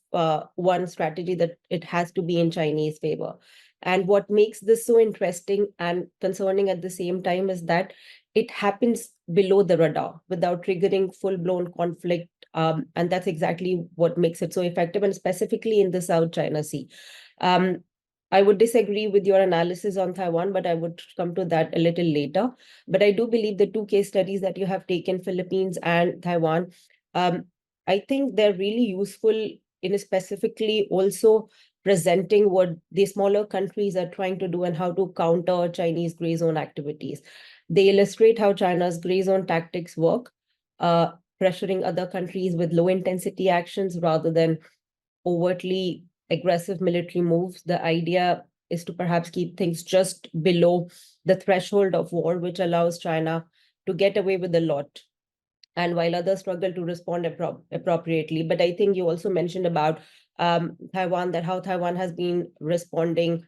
one strategy that it has to be in Chinese favor. And what makes this so interesting and concerning at the same time is that it happens below the radar without triggering full-blown conflict. And that's exactly what makes it so effective, and specifically in the South China Sea. I would disagree with your analysis on Taiwan, but I would come to that a little later. But I do believe the two case studies that you have taken, Philippines and Taiwan, I think they're really useful in specifically also presenting what the smaller countries are trying to do and how to counter Chinese gray zone activities. They illustrate how China's gray zone tactics work, pressuring other countries with low intensity actions rather than overtly aggressive military moves. The idea is to perhaps keep things just below the threshold of war, which allows China to get away with a lot, and while others struggle to respond appropriately. But I think you also mentioned about Taiwan, that how Taiwan has been responding.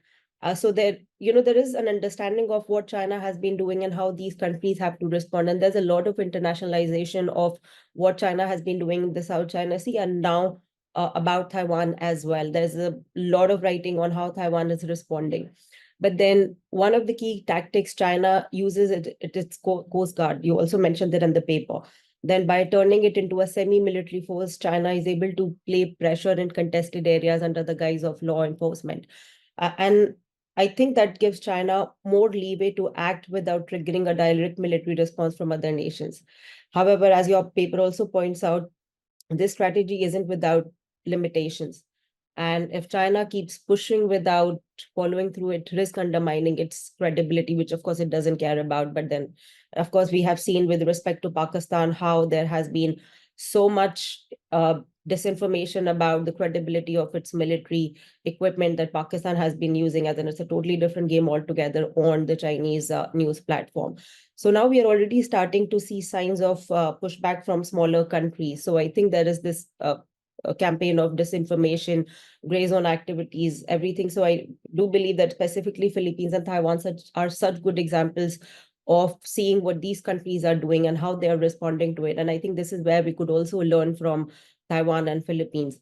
So there is an understanding of what China has been doing and how these countries have to respond. And there's a lot of internationalization of what China has been doing in the South China Sea, and now about Taiwan as well. There's a lot of writing on how Taiwan is responding. But then one of the key tactics China uses its Coast Guard. You also mentioned that in the paper. Then by turning it into a semi-military force, China is able to play pressure in contested areas under the guise of law enforcement. And I think that gives China more leeway to act without triggering a direct military response from other nations. However, as your paper also points out, this strategy isn't without limitations. And if China keeps pushing without following through, it risks undermining its credibility, which of course it doesn't care about. But then, of course, we have seen with respect to Pakistan how there has been so much disinformation about the credibility of its military equipment that Pakistan has been using, as in it's a totally different game altogether on the Chinese news platform. So now we are already starting to see signs of pushback from smaller countries. So I think there is this a campaign of disinformation, gray zone activities, everything. So I do believe that specifically Philippines and Taiwan are such good examples of seeing what these countries are doing and how they are responding to it. And I think this is where we could also learn from Taiwan and Philippines.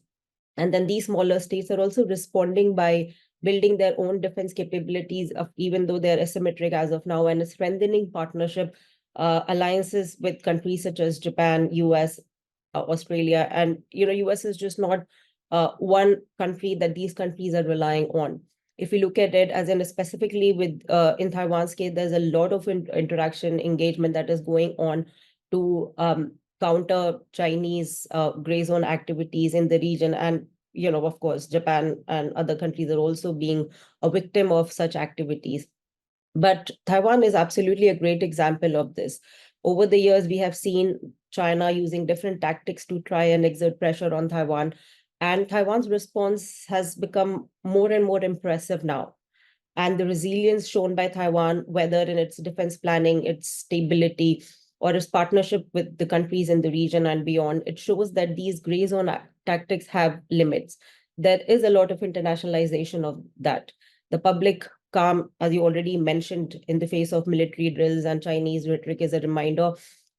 And then these smaller states are also responding by building their own defense capabilities, of even though they're asymmetric as of now, and strengthening partnership alliances with countries such as Japan, US, Australia. And US is just not one country that these countries are relying on. If you look at it as in specifically with in Taiwan's case, there's a lot of interaction engagement that is going on to counter Chinese gray zone activities in the region. And of course, Japan and other countries are also being a victim of such activities. But Taiwan is absolutely a great example of this. Over the years, we have seen China using different tactics to try and exert pressure on Taiwan. And Taiwan's response has become more and more impressive now. And the resilience shown by Taiwan, whether in its defense planning, its stability, or its partnership with the countries in the region and beyond, it shows that these gray zone tactics have limits. There is a lot of internationalization of that. The public calm, as you already mentioned, in the face of military drills and Chinese rhetoric, is a reminder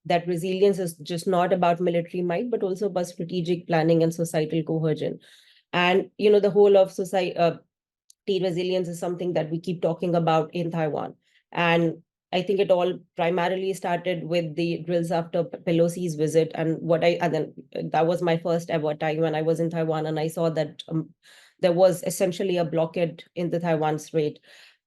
that resilience is just not about military might, but also about strategic planning and societal cohesion. And, the whole of society, resilience is something that we keep talking about in Taiwan. And I think it all primarily started with the drills after Pelosi's visit. And then that was my first ever time when I was in Taiwan, and I saw that there was essentially a blockade in the Taiwan Strait.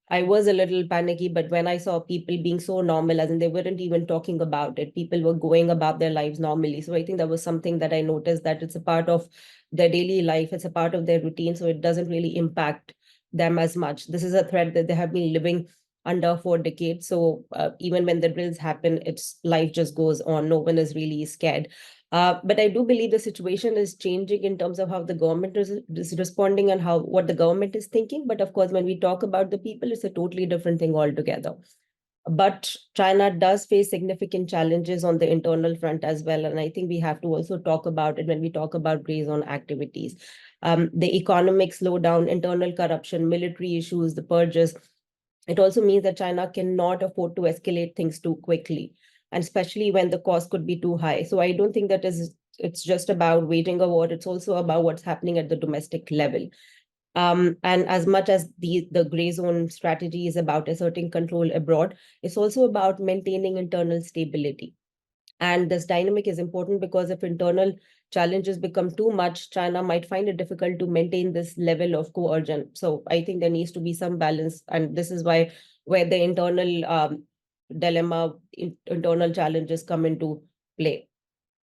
I was a little panicky, but when I saw people being so normal, as in they weren't even talking about it, people were going about their lives normally. So I think that was something that I noticed, that it's a part of their daily life, it's a part of their routine, so it doesn't really impact them as much. This is a threat that they have been living under for decades. So even when the drills happen, it's life just goes on. No one is really scared. But I do believe the situation is changing in terms of how the government is responding and what the government is thinking. But of course, when we talk about the people, it's a totally different thing altogether. But China does face significant challenges on the internal front as well. And I think we have to also talk about it when we talk about gray zone activities. The economic slowdown, internal corruption, military issues, the purges. It also means that China cannot afford to escalate things too quickly, and especially when the cost could be too high. So I don't think that it's just about waging a war. It's also about what's happening at the domestic level. And as much as the gray zone strategy is about asserting control abroad, it's also about maintaining internal stability. And this dynamic is important because if internal challenges become too much, China might find it difficult to maintain this level of coercion. So I think there needs to be some balance. And this is where the internal dilemma, internal challenges come into play.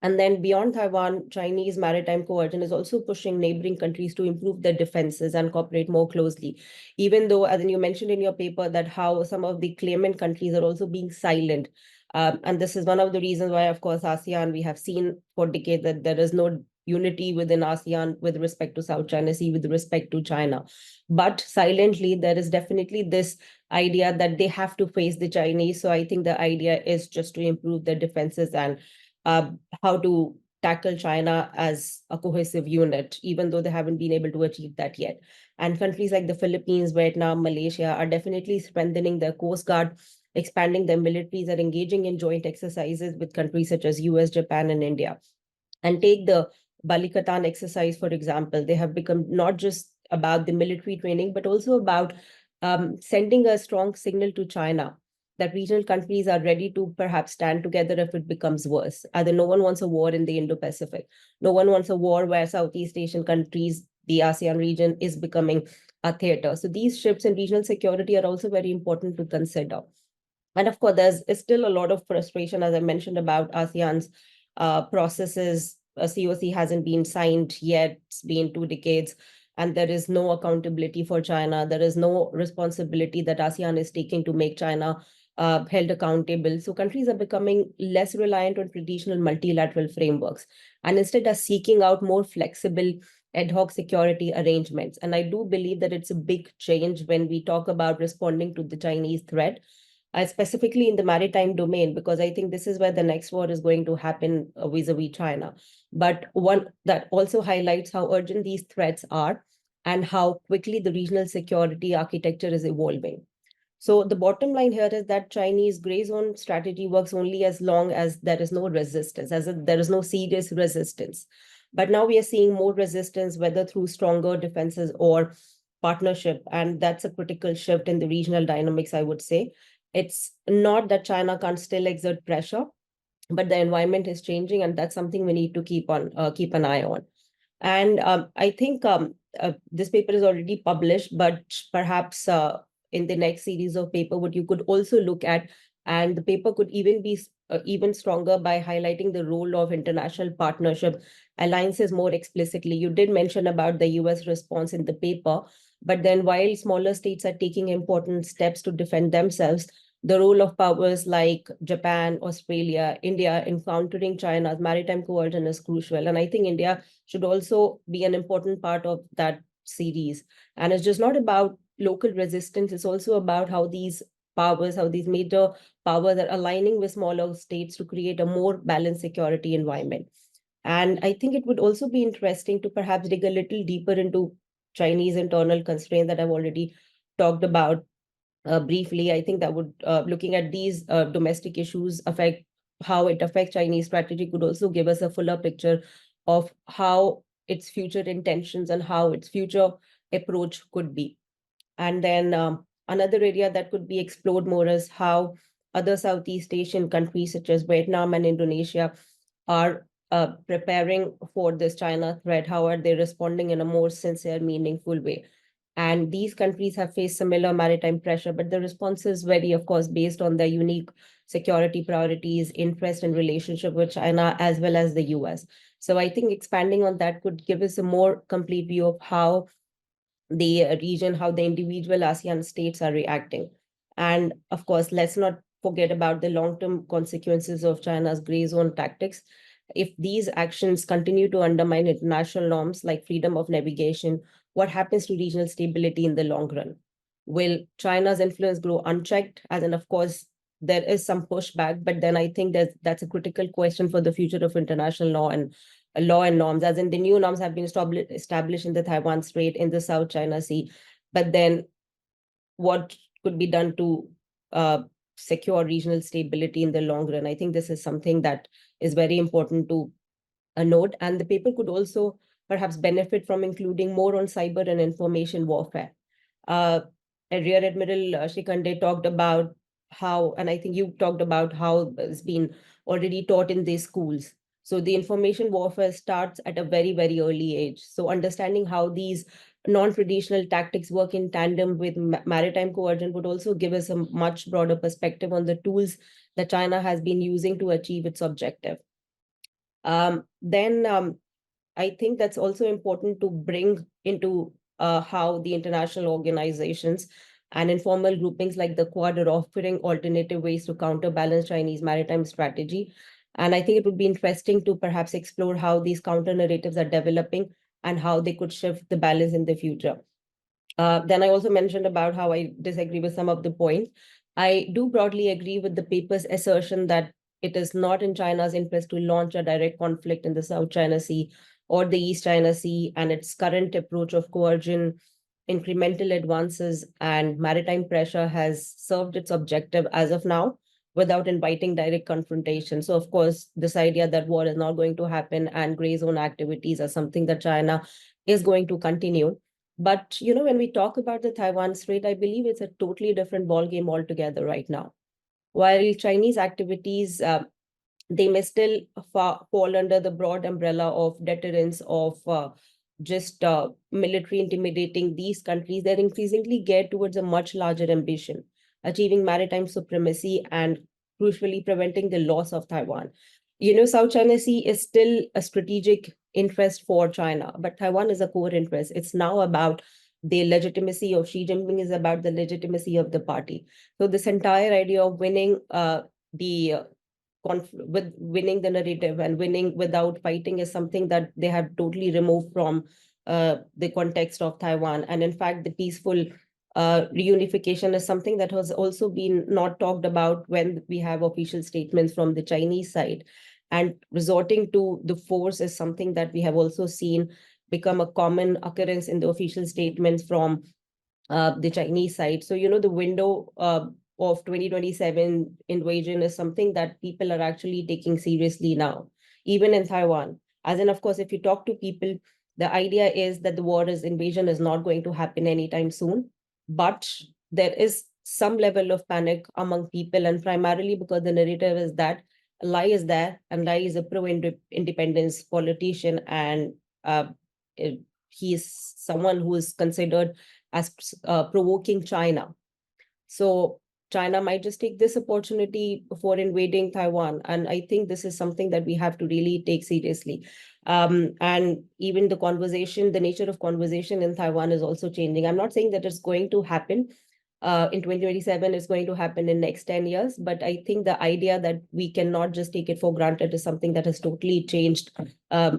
And then beyond Taiwan, Chinese maritime coercion is also pushing neighboring countries to improve their defenses and cooperate more closely. Even though, as you mentioned in your paper, that how some of the claimant countries are also being silent. And this is one of the reasons why, of course, ASEAN, we have seen for decades that there is no unity within ASEAN with respect to South China Sea, with respect to China. But silently, there is definitely this idea that they have to face the Chinese. So I think the idea is just to improve their defenses and how to tackle China as a cohesive unit, even though they haven't been able to achieve that yet. And countries like the Philippines, Vietnam, Malaysia are definitely strengthening their Coast Guard, expanding their militaries, and engaging in joint exercises with countries such as US, Japan, and India. And take the Balikatan exercise, for example. They have become not just about the military training, but also about sending a strong signal to China that regional countries are ready to perhaps stand together if it becomes worse. Either no one wants a war in the Indo-Pacific. No one wants a war where Southeast Asian countries, the ASEAN region, is becoming a theater. So these shifts in regional security are also very important to consider. And of course, there's still a lot of frustration, as I mentioned, about ASEAN's processes. A COC hasn't been signed yet. It's been 2 decades. And there is no accountability for China. There is no responsibility that ASEAN is taking to make China held accountable. So countries are becoming less reliant on traditional multilateral frameworks and instead are seeking out more flexible ad hoc security arrangements. And I do believe that it's a big change when we talk about responding to the Chinese threat, specifically in the maritime domain, because I think this is where the next war is going to happen vis-a-vis China. But one that also highlights how urgent these threats are and how quickly the regional security architecture is evolving. So the bottom line here is that Chinese gray zone strategy works only as long as there is no resistance, as there is no serious resistance. But now we are seeing more resistance, whether through stronger defenses or partnership. And that's a critical shift in the regional dynamics, I would say. It's not that China can't still exert pressure, but the environment is changing, and that's something we need to keep an eye on. And I think this paper is already published, but perhaps in the next series of paper, what you could also look at, and the paper could even be even stronger by highlighting the role of international partnership alliances more explicitly. You did mention about the US response in the paper, but then while smaller states are taking important steps to defend themselves, the role of powers like Japan, Australia, India in countering China's maritime coercion is crucial. And I think India should also be an important part of that series. And it's just not about local resistance, it's also about how these powers, how these major powers are aligning with smaller states to create a more balanced security environment. And I think it would also be interesting to perhaps dig a little deeper into Chinese internal constraints that I've already talked about. briefly, I think that would, looking at these domestic issues affect how it affects Chinese strategy could also give us a fuller picture of how its future intentions and how its future approach could be. And then another area that could be explored more is how other Southeast Asian countries such as Vietnam and Indonesia are preparing for this China threat. How are they responding in a more sincere, meaningful way? And these countries have faced similar maritime pressure, but the responses vary, of course, based on their unique security priorities, interest, and relationship with China, as well as the US. So I think expanding on that could give us a more complete view of how the region, how the individual ASEAN states are reacting. And of course, let's not forget about the long-term consequences of China's gray zone tactics. If these actions continue to undermine international norms like freedom of navigation, what happens to regional stability in the long run? Will China's influence grow unchecked? As in, of course, there is some pushback, but then I think that's a critical question for the future of international law and norms, as in the new norms have been established in the Taiwan Strait, in the South China Sea. But then what could be done to secure regional stability in the long run? I think this is something that is very important to note. And the paper could also perhaps benefit from including more on cyber and information warfare. Rear Admiral Shikande talked about how, and I think you talked about how it's been already taught in these schools. So the information warfare starts at a very, very early age. So understanding how these non-traditional tactics work in tandem with maritime coercion would also give us a much broader perspective on the tools that China has been using to achieve its objective. Then I think that's also important to bring into how the international organizations and informal groupings like the Quad are offering alternative ways to counterbalance Chinese maritime strategy. And I think it would be interesting to perhaps explore how these counter narratives are developing and how they could shift the balance in the future. Then I also mentioned about how I disagree with some of the points. I do broadly agree with the paper's assertion that it is not in China's interest to launch a direct conflict in the South China Sea or the East China Sea, and its current approach of coercion, incremental advances, and maritime pressure has served its objective as of now without inviting direct confrontation. So, of course, this idea that war is not going to happen and gray zone activities are something that China is going to continue. But when we talk about the Taiwan Strait, I believe it's a totally different ballgame altogether right now. While Chinese activities, they may still fall under the broad umbrella of deterrence, of just military intimidating these countries, they're increasingly geared towards a much larger ambition, achieving maritime supremacy and crucially preventing the loss of Taiwan. South China Sea is still a strategic interest for China, but Taiwan is a core interest. It's now about the legitimacy of Xi Jinping, is about the legitimacy of the party. So this entire idea of winning with winning the narrative and winning without fighting is something that they have totally removed from the context of Taiwan. And in fact, the peaceful reunification is something that has also been not talked about when we have official statements from the Chinese side. And resorting to the force is something that we have also seen become a common occurrence in the official statements from the Chinese side. So, the window of 2027 invasion is something that people are actually taking seriously now, even in Taiwan. As in, of course, if you talk to people, the idea is that the invasion is not going to happen anytime soon. But there is some level of panic among people, and primarily because the narrative is that Lai is there, and Lai is a pro-independence politician, and he is someone who is considered as provoking China. So China might just take this opportunity for invading Taiwan. And I think this is something that we have to really take seriously. And even the nature of conversation in Taiwan is also changing. I'm not saying that it's going to happen in 2027, it's going to happen in next 10 years. But I think the idea that we cannot just take it for granted is something that has totally changed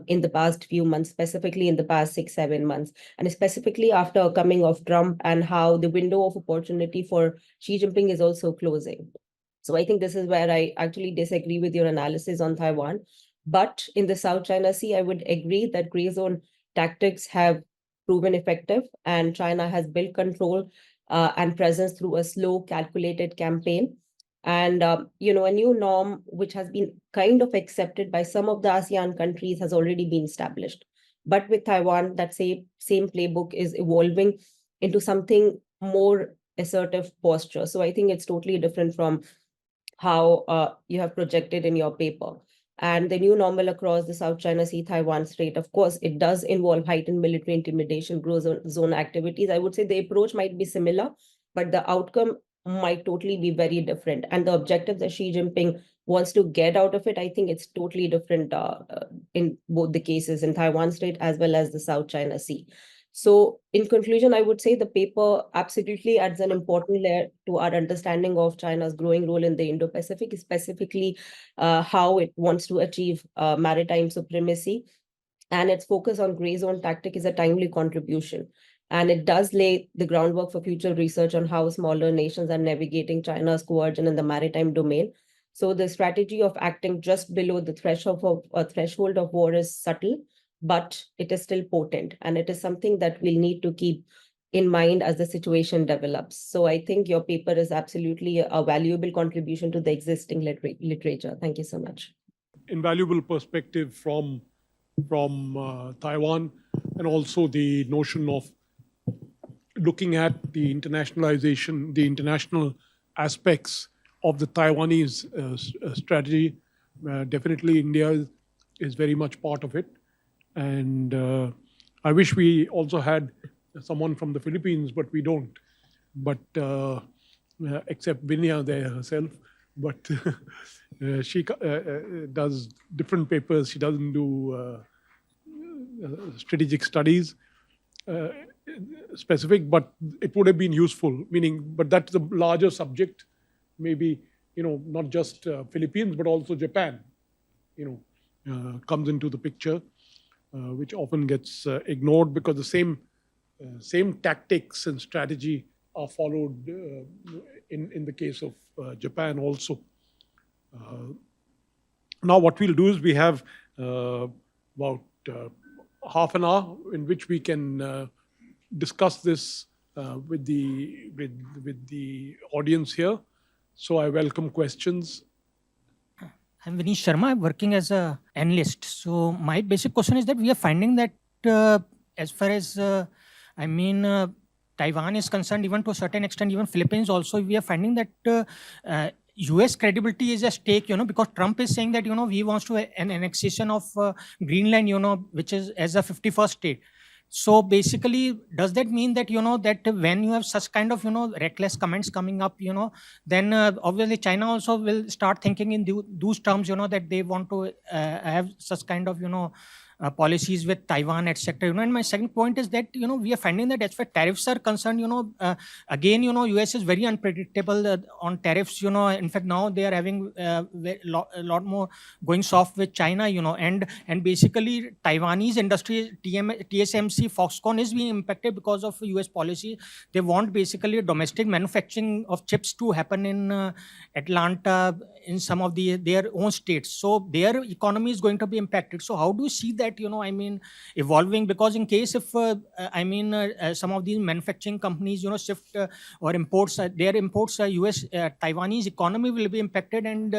in the past few months, specifically in the past 6-7 months, and specifically after coming of Trump, and how the window of opportunity for Xi Jinping is also closing. So I think this is where I actually disagree with your analysis on Taiwan. But in the South China Sea, I would agree that gray zone tactics have proven effective, and China has built control and presence through a slow, calculated campaign. And, a new norm which has been kind of accepted by some of the ASEAN countries has already been established. But with Taiwan, that same playbook is evolving into something more assertive posture. So I think it's totally different from how you have projected in your paper. And the new normal across the South China Sea, Taiwan Strait, of course, it does involve heightened military intimidation, zone activities. I would say the approach might be similar, but the outcome might totally be very different. And the objective that Xi Jinping wants to get out of it, I think it's totally different in both the cases, in Taiwan Strait as well as the South China Sea. So in conclusion, I would say the paper absolutely adds an important layer to our understanding of China's growing role in the Indo-Pacific, specifically how it wants to achieve maritime supremacy. And its focus on gray zone tactic is a timely contribution. And it does lay the groundwork for future research on how smaller nations are navigating China's coercion in the maritime domain. So the strategy of acting just below the threshold of war is subtle, but it is still potent. And it is something that we'll need to keep in mind as the situation develops. So I think your paper is absolutely a valuable contribution to the existing literature. Thank you so much. Invaluable perspective from Taiwan, and also the notion of looking at the internationalization, the international aspects of the Taiwanese strategy. Definitely India is very much part of it. And I wish we also had someone from the Philippines, but we don't. But except Binya there herself. But she does different papers. She doesn't do strategic studies specific, but it would have been useful, but that's a larger subject, maybe, not just Philippines, but also Japan, comes into the picture, which often gets ignored because the same tactics and strategy are followed in the case of Japan also. Now what we'll do is we have about half an hour in which we can discuss this with the audience here. So I welcome questions. I'm Vinesh Sharma. I'm working as an analyst. So my basic question is that we are finding that as far as Taiwan is concerned, even to a certain extent, even Philippines also, we are finding that US credibility is at stake, because Trump is saying that, he wants to an annexation of Greenland, which is as a 51st state. So basically, does that mean that, that when you have such kind of, reckless comments coming up, then obviously China also will start thinking in those terms, that they want to have such kind of, policies with Taiwan, etc. And my second point is that, we are finding that as far as tariffs are concerned, again, US is very unpredictable on tariffs, in fact, now they are having a lot more going soft with China, and basically Taiwanese industry, TSMC, Foxconn is being impacted because of US policy. They want basically domestic manufacturing of chips to happen in Atlanta, in some of their own states. So their economy is going to be impacted. So how do you see that, evolving? Because in case if, some of these manufacturing companies, shift or imports, their imports, US, Taiwanese economy will be impacted, and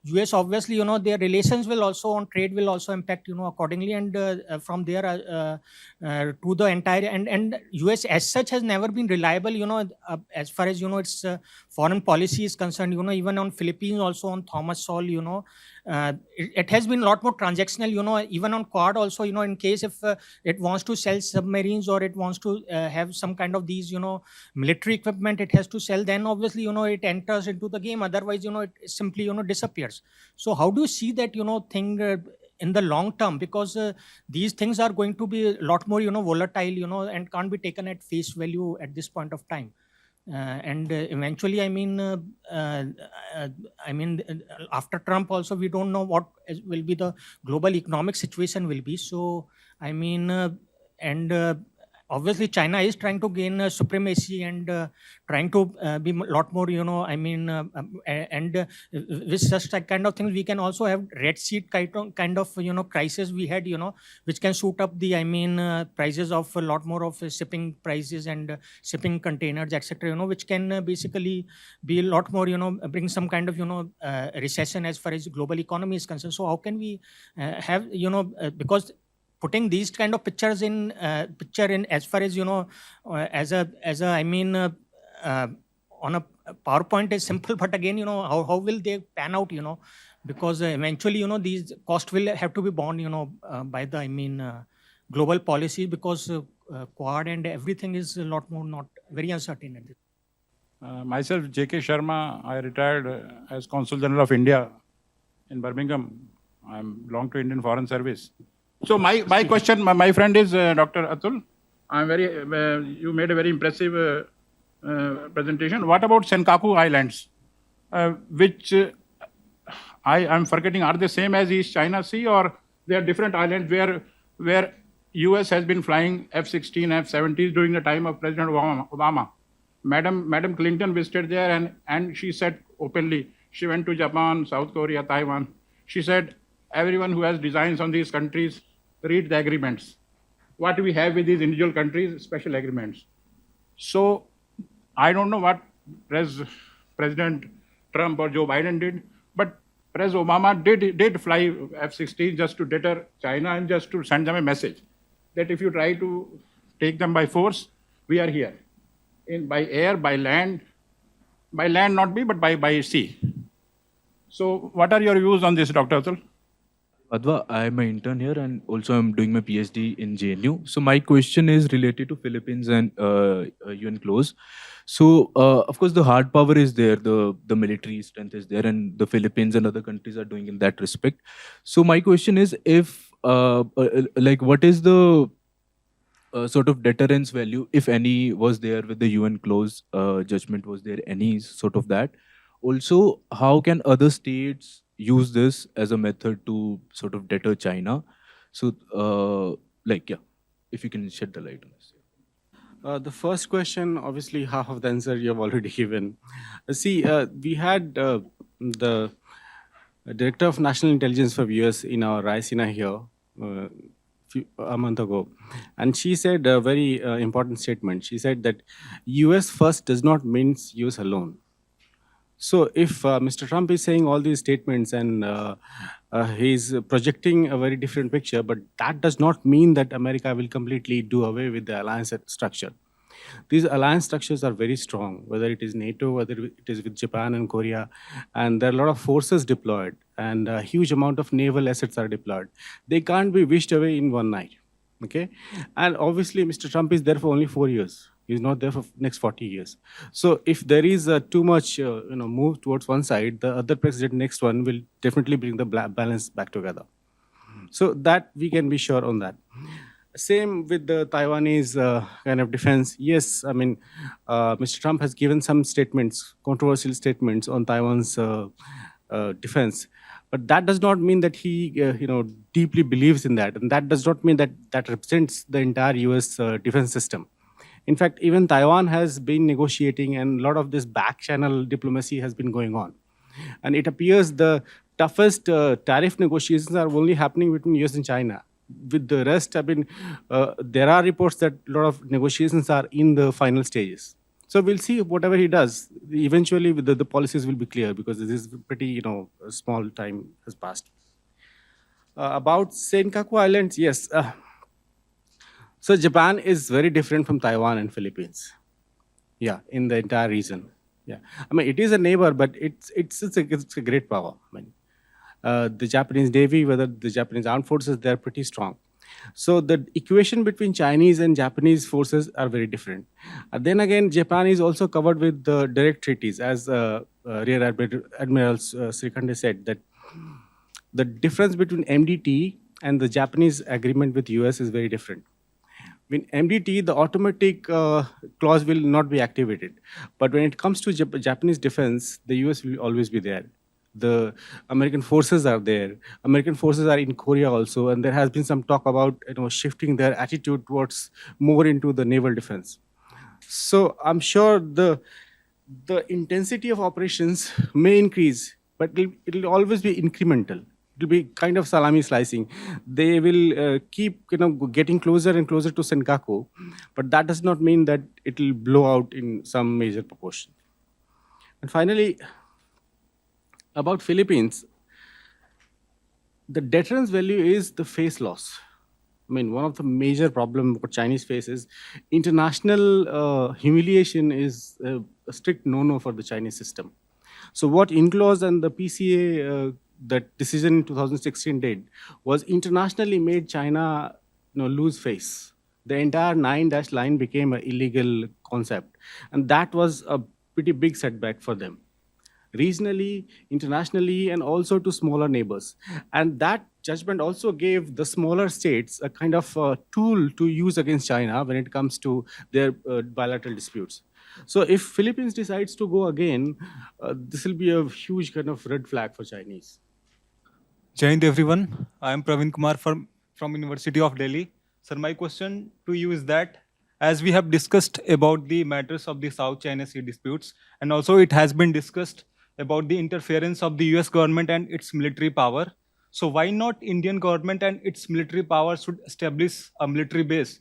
US obviously, their relations will also on trade will also impact, accordingly, and from there to the entire, and US as such has never been reliable, as far as, its foreign policy is concerned, even on Philippines, also on Thomas Sowell, it has been a lot more transactional, even on Quad also, in case if it wants to sell submarines or it wants to have some kind of these, military equipment, it has to sell, then obviously, it enters into the game. Otherwise, it simply, disappears. So how do you see that, thing in the long term? Because these things are going to be a lot more, volatile, and can't be taken at face value at this point of time. And eventually, after Trump also, we don't know what will be the global economic situation will be. So, obviously China is trying to gain supremacy and trying to be a lot more, with such kind of things, we can also have Red Sea kind of crisis we had, which can shoot up the, prices of a lot more of shipping prices and shipping containers, etc., which can basically be a lot more, bring some kind of, recession as far as global economy is concerned. So how can we have, because putting these kind of pictures in as far as as a on a PowerPoint is simple, but again how will they pan out, because eventually these costs will have to be borne by the global policy, because Quad and everything is a lot more not very uncertain at this. Myself, J.K. Sharma, I retired as Consul General of India in Birmingham. I belong to Indian Foreign Service. So my question, my friend is Dr. Atul. I'm very, you made a very impressive presentation. What about Senkaku Islands, which I'm forgetting, are they same as East China Sea, or they are different islands where US has been flying F-16, F-17s during the time of President Obama. Madam Clinton visited there and she said openly, she went to Japan, South Korea, Taiwan. She said, everyone who has designs on these countries, read the agreements. What we have with these individual countries, special agreements. So I don't know what President Trump or Joe Biden did, but President Obama did fly F-16 just to deter China and just to send them a message that if you try to take them by force, we are here. By air, by land not be, but by sea. So what are your views on this, Dr. Atul? Adva, I'm an intern here and also I'm doing my PhD in JNU. So my question is related to Philippines and UN close. So of course the hard power is there, the military strength is there, and the Philippines and other countries are doing in that respect. So my question is, if like what is the sort of deterrence value, if any, was there with the UN close judgment? Was there any sort of that? Also, how can other states use this as a method to sort of deter China? So, if you can shed the light on this. The first question, obviously, half of the answer you have already given. We had the Director of National Intelligence for US in our Raisina here a month ago, and she said a very important statement. She said that US first does not mean US alone. So if Mr. Trump is saying all these statements and he's projecting a very different picture, but that does not mean that America will completely do away with the alliance structure. These alliance structures are very strong, whether it is NATO, whether it is with Japan and Korea, and there are a lot of forces deployed and a huge amount of naval assets are deployed. They can't be wished away in one night, okay? And obviously Mr. Trump is there for only 4 years. He's not there for next 40 years. So if there is too much move towards one side, the other president, next one, will definitely bring the balance back together. So that we can be sure on that. Same with the Taiwanese kind of defense. Yes, I mean, Mr. Trump has given some statements, controversial statements on Taiwan's defense. But that does not mean that he, deeply believes in that. And that does not mean that that represents the entire US defense system. In fact, even Taiwan has been negotiating, and a lot of this back channel diplomacy has been going on. And it appears the toughest tariff negotiations are only happening between US and China. With the rest, there are reports that a lot of negotiations are in the final stages. So we'll see whatever he does. Eventually, the policies will be clear, because this is pretty, a small time has passed. About Senkaku Islands, yes. So Japan is very different from Taiwan and Philippines. Yeah, in the entire region. Yeah, I mean, it is a neighbor, but it's a great power. I mean, the Japanese Navy, whether the Japanese armed forces, they're pretty strong. So the equation between Chinese and Japanese forces are very different. Then again, Japan is also covered with the direct treaties, as Rear Admiral Srikande said, that the difference between MDT and the Japanese agreement with US is very different. In MDT, the automatic clause will not be activated. But when it comes to Japanese defense, the US will always be there. The American forces are there. American forces are in Korea also, and there has been some talk about shifting their attitude towards more into the naval defense. So I'm sure the intensity of operations may increase, but it'll always be incremental. It'll be kind of salami slicing. They will keep getting closer and closer to Senkaku, but that does not mean that it'll blow out in some major proportion. And finally, about Philippines, the deterrence value is the face loss. I mean, one of the major problems what Chinese face is international humiliation is a strict no-no for the Chinese system. So what UNCLOS and the PCA, that decision in 2016 did, was internationally made China lose face. The entire 9-dash line became an illegal concept. And that was a pretty big setback for them, regionally, internationally, and also to smaller neighbors. And that judgment also gave the smaller states a kind of tool to use against China when it comes to their bilateral disputes. So if Philippines decides to go again, this will be a huge kind of red flag for Chinese. Jai Hind everyone. I am Praveen Kumar from University of Delhi. Sir, my question to you is that as we have discussed about the matters of the South China Sea disputes, and also it has been discussed about the interference of the US government and its military power. So why not Indian government and its military power should establish a military base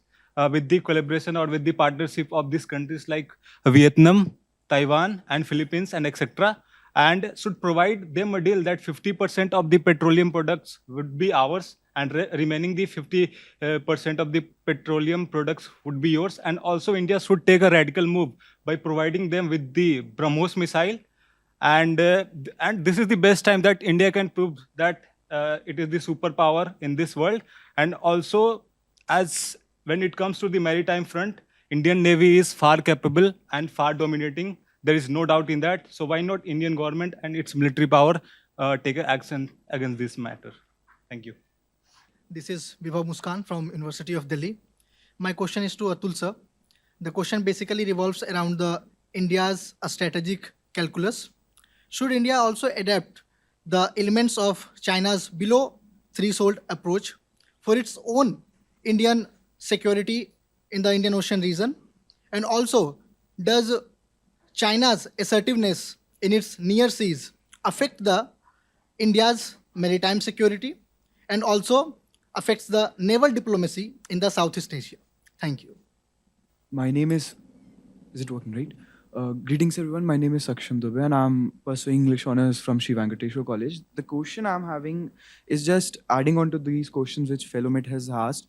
with the collaboration or with the partnership of these countries like Vietnam, Taiwan, and Philippines, and etc., and should provide them a deal that 50% of the petroleum products would be ours, and remaining the 50% of the petroleum products would be yours. And also India should take a radical move by providing them with the BrahMos missile. And this is the best time that India can prove that it is the superpower in this world. And also, as when it comes to the maritime front, Indian Navy is far capable and far dominating. There is no doubt in that. So why not Indian government and its military power take action against this matter? Thank you. This is Vibhav Muskan from University of Delhi. My question is to Atul sir. The question basically revolves around the India's strategic calculus. Should India also adapt the elements of China's below threshold approach for its own Indian security in the Indian Ocean region? And also, does China's assertiveness in its near seas affect the India's maritime security and also affects the naval diplomacy in the Southeast Asia? Thank you. My name is it working right? Greetings everyone, my name is Saksham Dubey and I'm pursuing English Honours from Sri Venkateshwar College. The question I'm having is just adding on to these questions which Fellowmate has asked.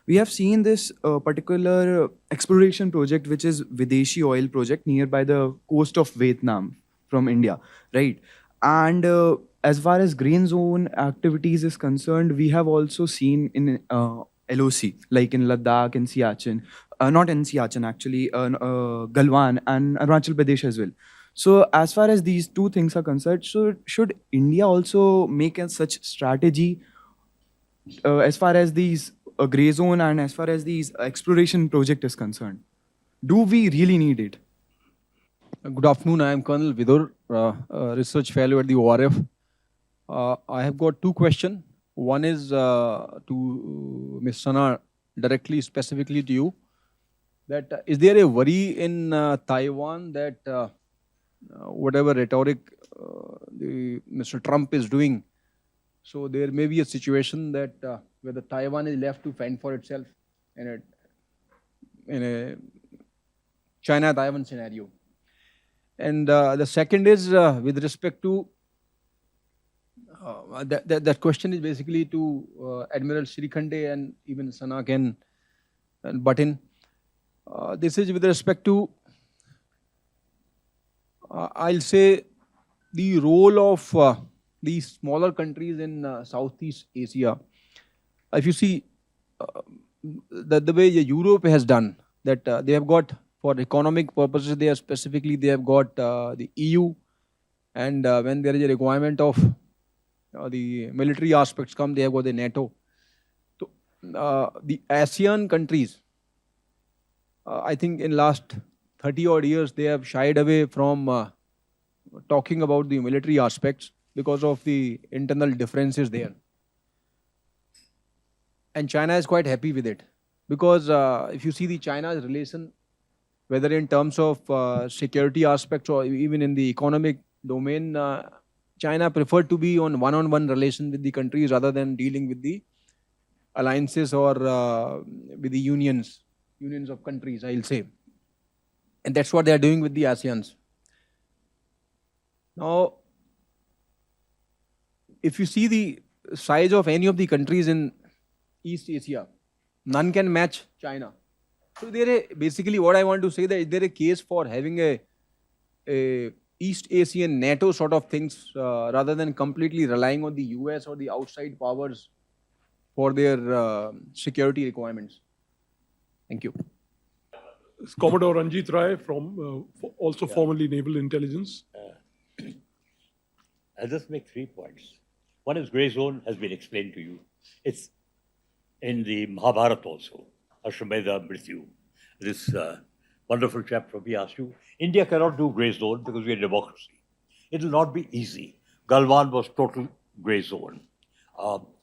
We have seen this particular exploration project which is Videshi oil project nearby the coast of Vietnam from India, right? And as far as green zone activities is concerned, we have also seen in LOC, like in Ladakh and Siachen, not in Siachen actually, Galwan and Arunachal Pradesh as well. So as far as these two things are concerned, so should India also make a such strategy as far as these grey zone and as far as these exploration project is concerned? Do we really need it? Good afternoon, I am Colonel Vidur, research fellow at the ORF. I have got two questions. One is to Ms. Sana, directly, specifically to you, that is there a worry in Taiwan that whatever rhetoric Mr. Trump is doing, so there may be a situation that whether Taiwan is left to fend for itself in a China-Taiwan scenario. And the second is with respect to, that question is basically to Admiral Srikhande and even Sana can butt in. This is with respect to, I'll say, the role of these smaller countries in Southeast Asia. If you see the way Europe has done, that they have got, for economic purposes, they have got the EU, and when there is a requirement of the military aspects come, they have got the NATO. So, the ASEAN countries, I think in last 30 odd years, they have shied away from talking about the military aspects. because of the internal differences there. And China is quite happy with it because if you see the China's relation, whether in terms of security aspects or even in the economic domain, China preferred to be on one-on-one relation with the countries rather than dealing with the alliances or with the unions of countries, I'll say. And that's what they are doing with the ASEANs. Now, if you see the size of any of the countries in East Asia, none can match China. So basically what I want to say that is there a case for having a East Asian NATO sort of things rather than completely relying on the US or the outside powers for their security requirements. Thank you. Commodore Ranjit Rai from also formerly Naval Intelligence. I'll just make 3 points. One is gray zone has been explained to you. It's in the Mahabharata also. Ashwamedha Mrityu. This wonderful chap from me asked you, India cannot do gray zone because we are a democracy. It will not be easy. Galwan was total gray zone.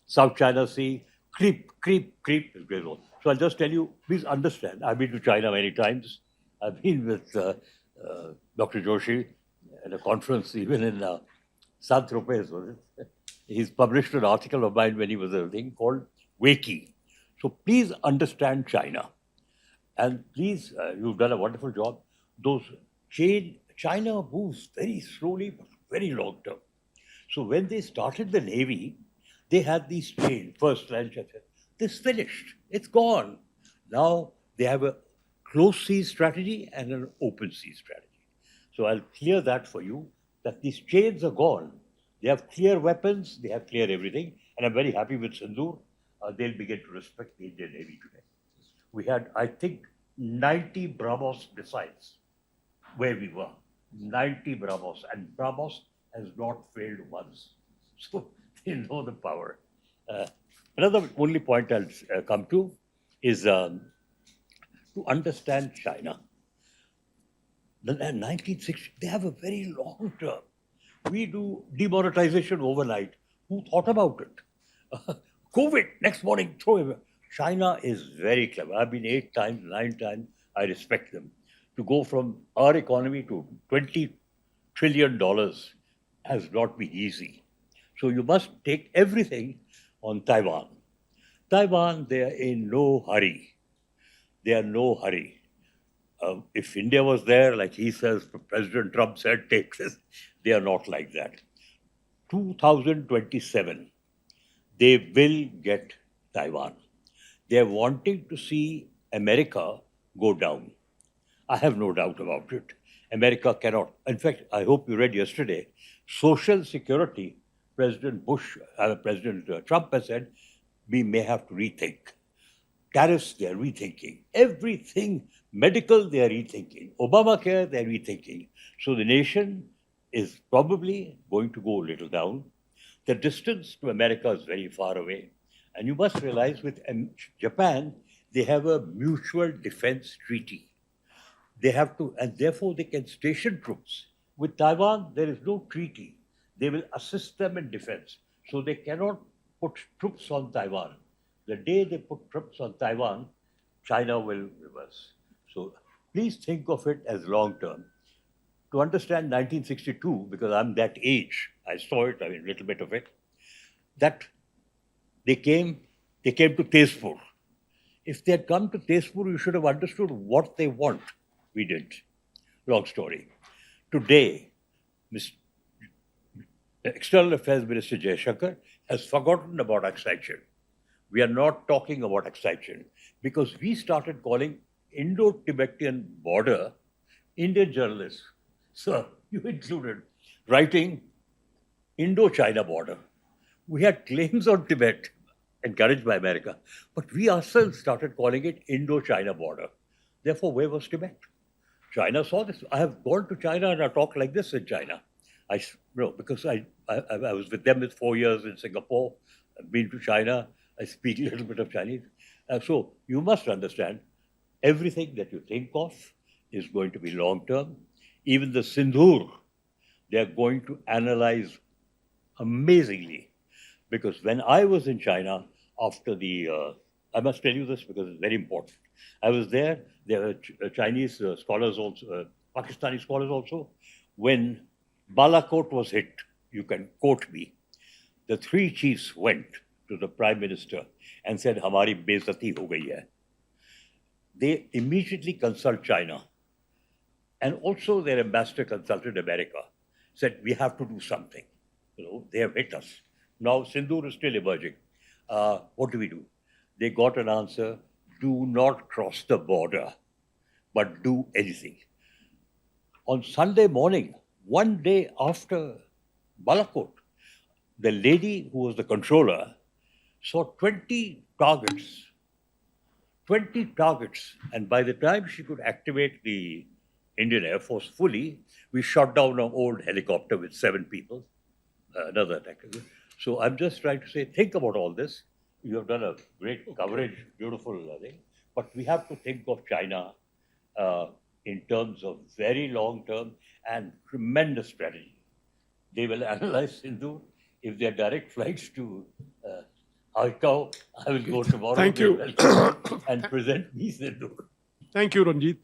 South China Sea, creep is gray zone. So I'll just tell you, please understand, I've been to China many times. I've been with Dr. Joshi at a conference even in Saint-Tropez, was it? He's published an article of mine when he was a thing called Wakey. So please understand China. And please, you've done a wonderful job. China moves very slowly, but very long term. So when they started the Navy, they had these chains, first line, this finished, it's gone. Now they have a closed sea strategy and an open sea strategy. So I'll clear that for you, that these chains are gone. They have clear weapons, they have clear everything, and I'm very happy with Sindoor. They'll begin to respect the Indian Navy today. We had, I think, 90 BrahMos missiles where we were. 90 BrahMos, and BrahMos has not failed once. So they know the power. Another only point I'll come to is to understand China. The 1960s, they have a very long term. We do demonetization overnight. Who thought about it? COVID, next morning, throw him. China is very clever. I've been 8 times, 9 times. I respect them. To go from our economy to $20 trillion has not been easy. So you must take everything on Taiwan. Taiwan, they are in no hurry. They are in no hurry. If India was there, like he says, President Trump said, take this. They are not like that. 2027, they will get Taiwan. They are wanting to see America go down. I have no doubt about it. America cannot. In fact, I hope you read yesterday, Social Security, President Trump has said, we may have to rethink. Tariffs, they are rethinking. Everything, medical, they are rethinking. Obamacare, they are rethinking. So the nation is probably going to go a little down. The distance to America is very far away. And you must realize with Japan, they have a mutual defense treaty. They have to, and therefore they can station troops. With Taiwan, there is no treaty. They will assist them in defense. So they cannot put troops on Taiwan. The day they put troops on Taiwan, China will reverse. So please think of it as long term. To understand 1962, because I'm that age, I saw it, I mean, a little bit of it, that they came to Tezpur. If they had come to Tezpur, you should have understood what they want. We didn't. Long story. Today, External Affairs Minister Jaishankar has forgotten about excitation. We are not talking about excitation because we started calling Indo-Tibetan border Indian journalists, sir, you included, writing Indo-China border. We had claims on Tibet, encouraged by America, but we ourselves started calling it Indo-China border. Therefore, where was Tibet? China saw this. I have gone to China and I talk like this in China. Because I was with them for 4 years in Singapore. I've been to China. I speak a little bit of Chinese. So you must understand, everything that you think of is going to be long term. Even the Sindoor, they are going to analyze amazingly. Because when I was in China after I must tell you this because it's very important. I was there were Chinese scholars also, Pakistani scholars also. When Balakot was hit, you can quote me, the three chiefs went to the Prime Minister and said, Hamari bezati ho gayi hai. They immediately consult China. And also their ambassador consulted America, said, we have to do something. They have hit us. Now Sindoor is still emerging. What do we do? They got an answer, do not cross the border, but do anything. On Sunday morning, one day after Balakot, the lady who was the controller saw 20 targets. 20 targets. And by the time she could activate the Indian Air Force fully, we shot down an old helicopter with 7 people, another attacker. So I'm just trying to say, think about all this. You have done a great coverage, beautiful thing. But we have to think of China in terms of very long term and tremendous strategy. They will analyze Sindhu. If there are direct flights to Aikau, I will go tomorrow. Thank you. And present me Sindhu. Thank you, Ranjit.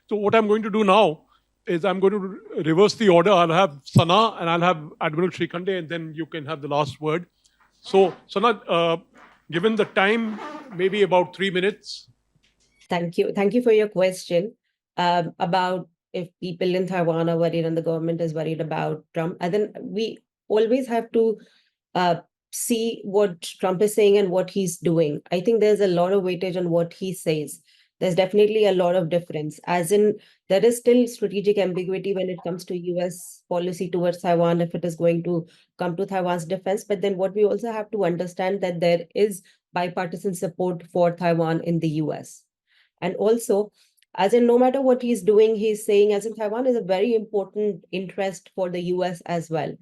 So what I'm going to do now is I'm going to reverse the order. I'll have Sana and I'll have Admiral Shrikande, and then you can have the last word. So Sana, given the time, maybe about 3 minutes. Thank you. Thank you for your question about if people in Taiwan are worried and the government is worried about Trump. And then we always have to see what Trump is saying and what he's doing. I think there's a lot of weightage on what he says. There's definitely a lot of difference, as in there is still strategic ambiguity when it comes to US policy towards Taiwan, if it is going to come to Taiwan's defense. But then what we also have to understand that there is bipartisan support for Taiwan in the US. And also, as in no matter what he's doing, he's saying as in Taiwan is a very important interest for the US as well.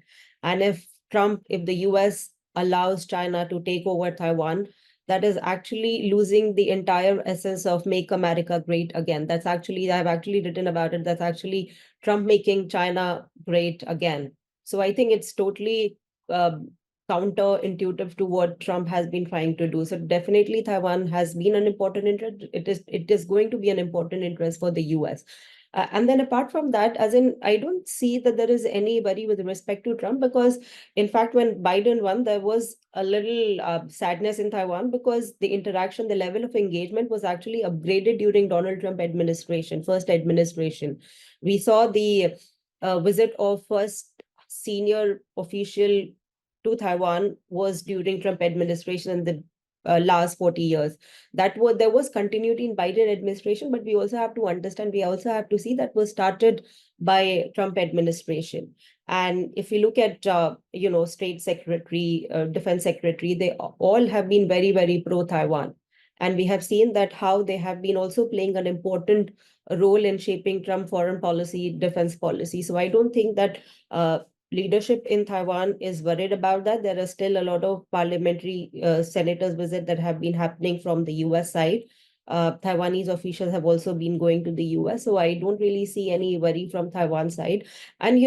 And if the US allows China to take over Taiwan, that is actually losing the entire essence of Make America Great Again. I've actually written about it. That's actually Trump making China great again. So I think it's totally counterintuitive to what Trump has been trying to do. So definitely Taiwan has been an important interest. It is going to be an important interest for the US. And then apart from that, as in, I don't see that there is any worry with respect to Trump, because in fact, when Biden won, there was a little sadness in Taiwan because the level of engagement was actually upgraded during Donald Trump first administration. We saw the visit of first senior official to Taiwan was during Trump administration in the last 40 years. There was continuity in Biden administration, but we also have to see that was started by Trump administration. And if you look at State Secretary, Defense Secretary, they all have been very, very pro Taiwan. And we have seen that how they have been also playing an important role in shaping Trump foreign policy, defense policy. So I don't think that leadership in Taiwan is worried about that. There are still a lot of parliamentary senators visits that have been happening from the US side. Taiwanese officials have also been going to the US. So I don't really see any worry from Taiwan side. And,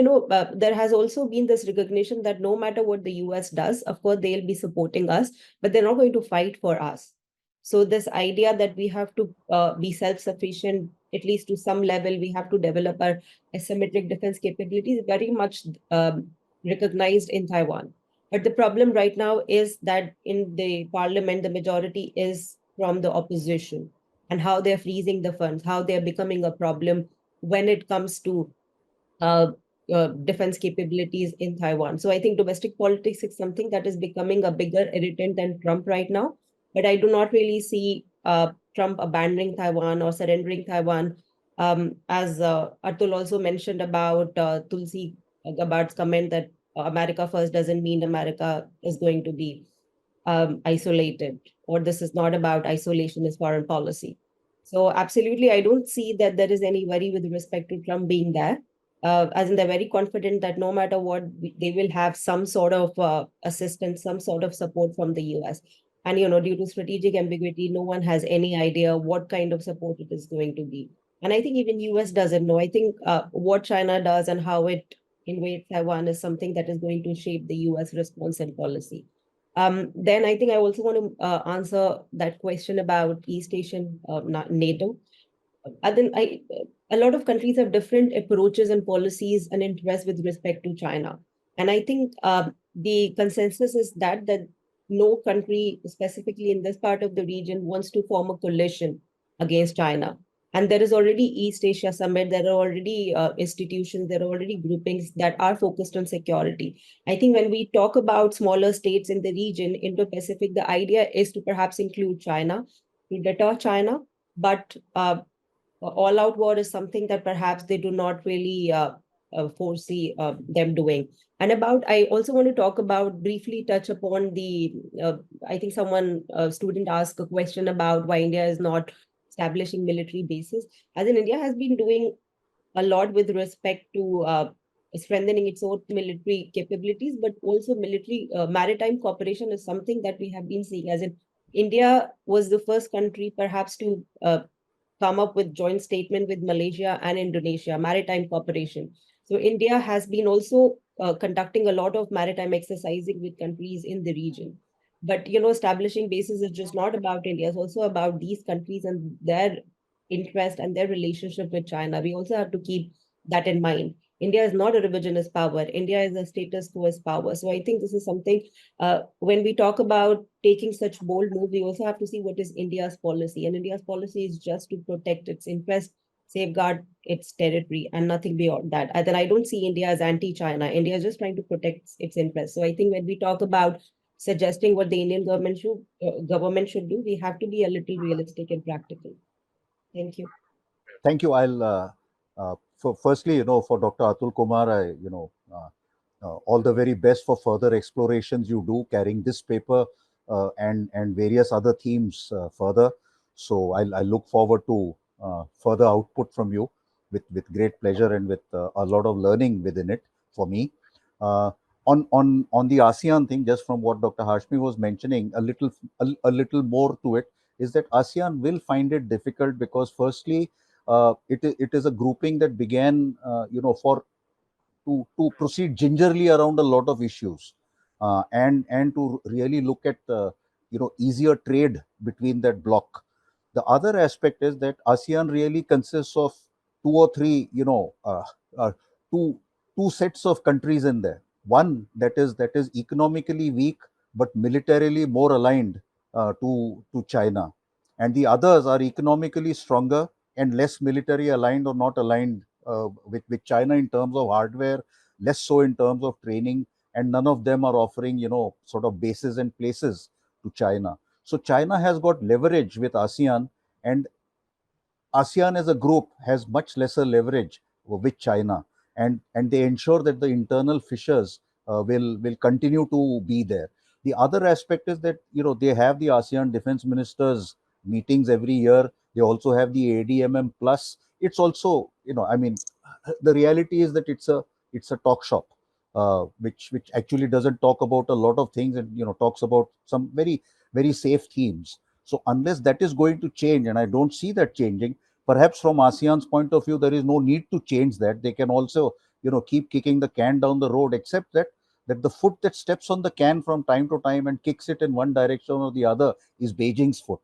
there has also been this recognition that no matter what the US does, of course, they'll be supporting us, but they're not going to fight for us. So this idea that we have to be self-sufficient, at least to some level, we have to develop our asymmetric defense capabilities, very much recognized in Taiwan. But the problem right now is that in the parliament, the majority is from the opposition, and how they're freezing the funds, how they're becoming a problem when it comes to defense capabilities in Taiwan. So I think domestic politics is something that is becoming a bigger irritant than Trump right now. But I do not really see Trump abandoning Taiwan or surrendering Taiwan. As Atul also mentioned about Tulsi Gabbard's comment that America first doesn't mean America is going to be isolated, or this is not about isolationist foreign policy. So absolutely, I don't see that there is any worry with respect to Trump being there. As in, they're very confident that no matter what, they will have some sort of assistance, some sort of support from the US. And, due to strategic ambiguity, no one has any idea what kind of support it is going to be. And I think even US doesn't know. I think what China does and how it invade Taiwan is something that is going to shape the US response and policy. Then I think I also want to answer that question about East Asian NATO. A lot of countries have different approaches and policies and interests with respect to China. And I think the consensus is that no country, specifically in this part of the region, wants to form a coalition against China. And there is already East Asia Summit, there are already institutions, there are already groupings that are focused on security. I think when we talk about smaller states in the region, Indo-Pacific, the idea is to perhaps include China, to deter China, but all-out war is something that perhaps they do not really foresee them doing. And I also want to talk about, briefly touch upon I think a student asked a question about why India is not establishing military bases. As in, India has been doing a lot with respect to strengthening its own military capabilities, but also maritime cooperation is something that we have been seeing. As in, India was the first country perhaps to come up with joint statement with Malaysia and Indonesia, maritime cooperation. So India has been also conducting a lot of maritime exercising with countries in the region. But, establishing bases is just not about India. It's also about these countries and their interest and their relationship with China. We also have to keep that in mind. India is not a revisionist power. India is a status quo power. So I think this is something, when we talk about taking such bold moves, we also have to see what is India's policy. And India's policy is just to protect its interest, safeguard its territory, and nothing beyond that. And then I don't see India as anti-China. India is just trying to protect its interests. So I think when we talk about suggesting what the Indian government should do, we have to be a little realistic and practical. Thank you. Thank you. Firstly, for Dr. Atul Kumar, all the very best for further explorations you do, carrying this paper and various other themes further. So I look forward to further output from you with great pleasure and with a lot of learning within it for me. On the ASEAN thing, just from what Dr. Hashmi was mentioning, a little more to it is that ASEAN will find it difficult because firstly, it is a grouping that began, to proceed gingerly around a lot of issues, and to really look at easier trade between that bloc. The other aspect is that ASEAN really consists of two or three, two sets of countries in there. One that is economically weak but militarily more aligned to China, and the others are economically stronger and less military aligned or not aligned with China in terms of hardware, less so in terms of training, and none of them are offering, sort of bases and places to China. So China has got leverage with ASEAN, and ASEAN as a group has much lesser leverage with China, and they ensure that the internal fissures will continue to be there. The other aspect is that they have the ASEAN defense ministers meetings every year. They also have the ADMM plus. It's also, the reality is that it's a talk shop, which actually doesn't talk about a lot of things, and talks about some very very safe themes. So unless that is going to change, and I don't see that changing, perhaps from ASEAN's point of view, there is no need to change that. They can also, keep kicking the can down the road, except that the foot that steps on the can from time to time and kicks it in one direction or the other is Beijing's foot.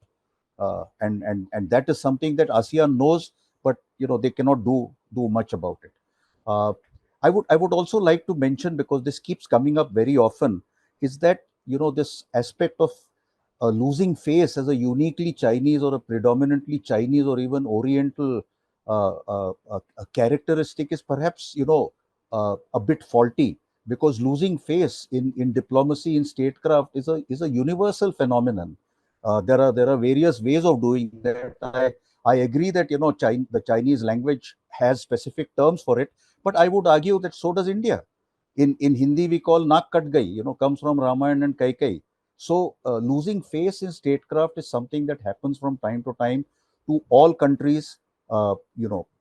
And that is something that ASEAN knows, but they cannot do much about it. I would also like to mention, because this keeps coming up very often, is that this aspect of losing face as a uniquely Chinese or a predominantly Chinese or even Oriental characteristic is perhaps a bit faulty, because losing face in diplomacy, in statecraft, is a universal phenomenon. There are various ways of doing that. I agree that the Chinese language has specific terms for it, but I would argue that so does India. In Hindi we call naak kat gai, comes from Ramayana and Kaikai. So losing face in statecraft is something that happens from time to time to all countries.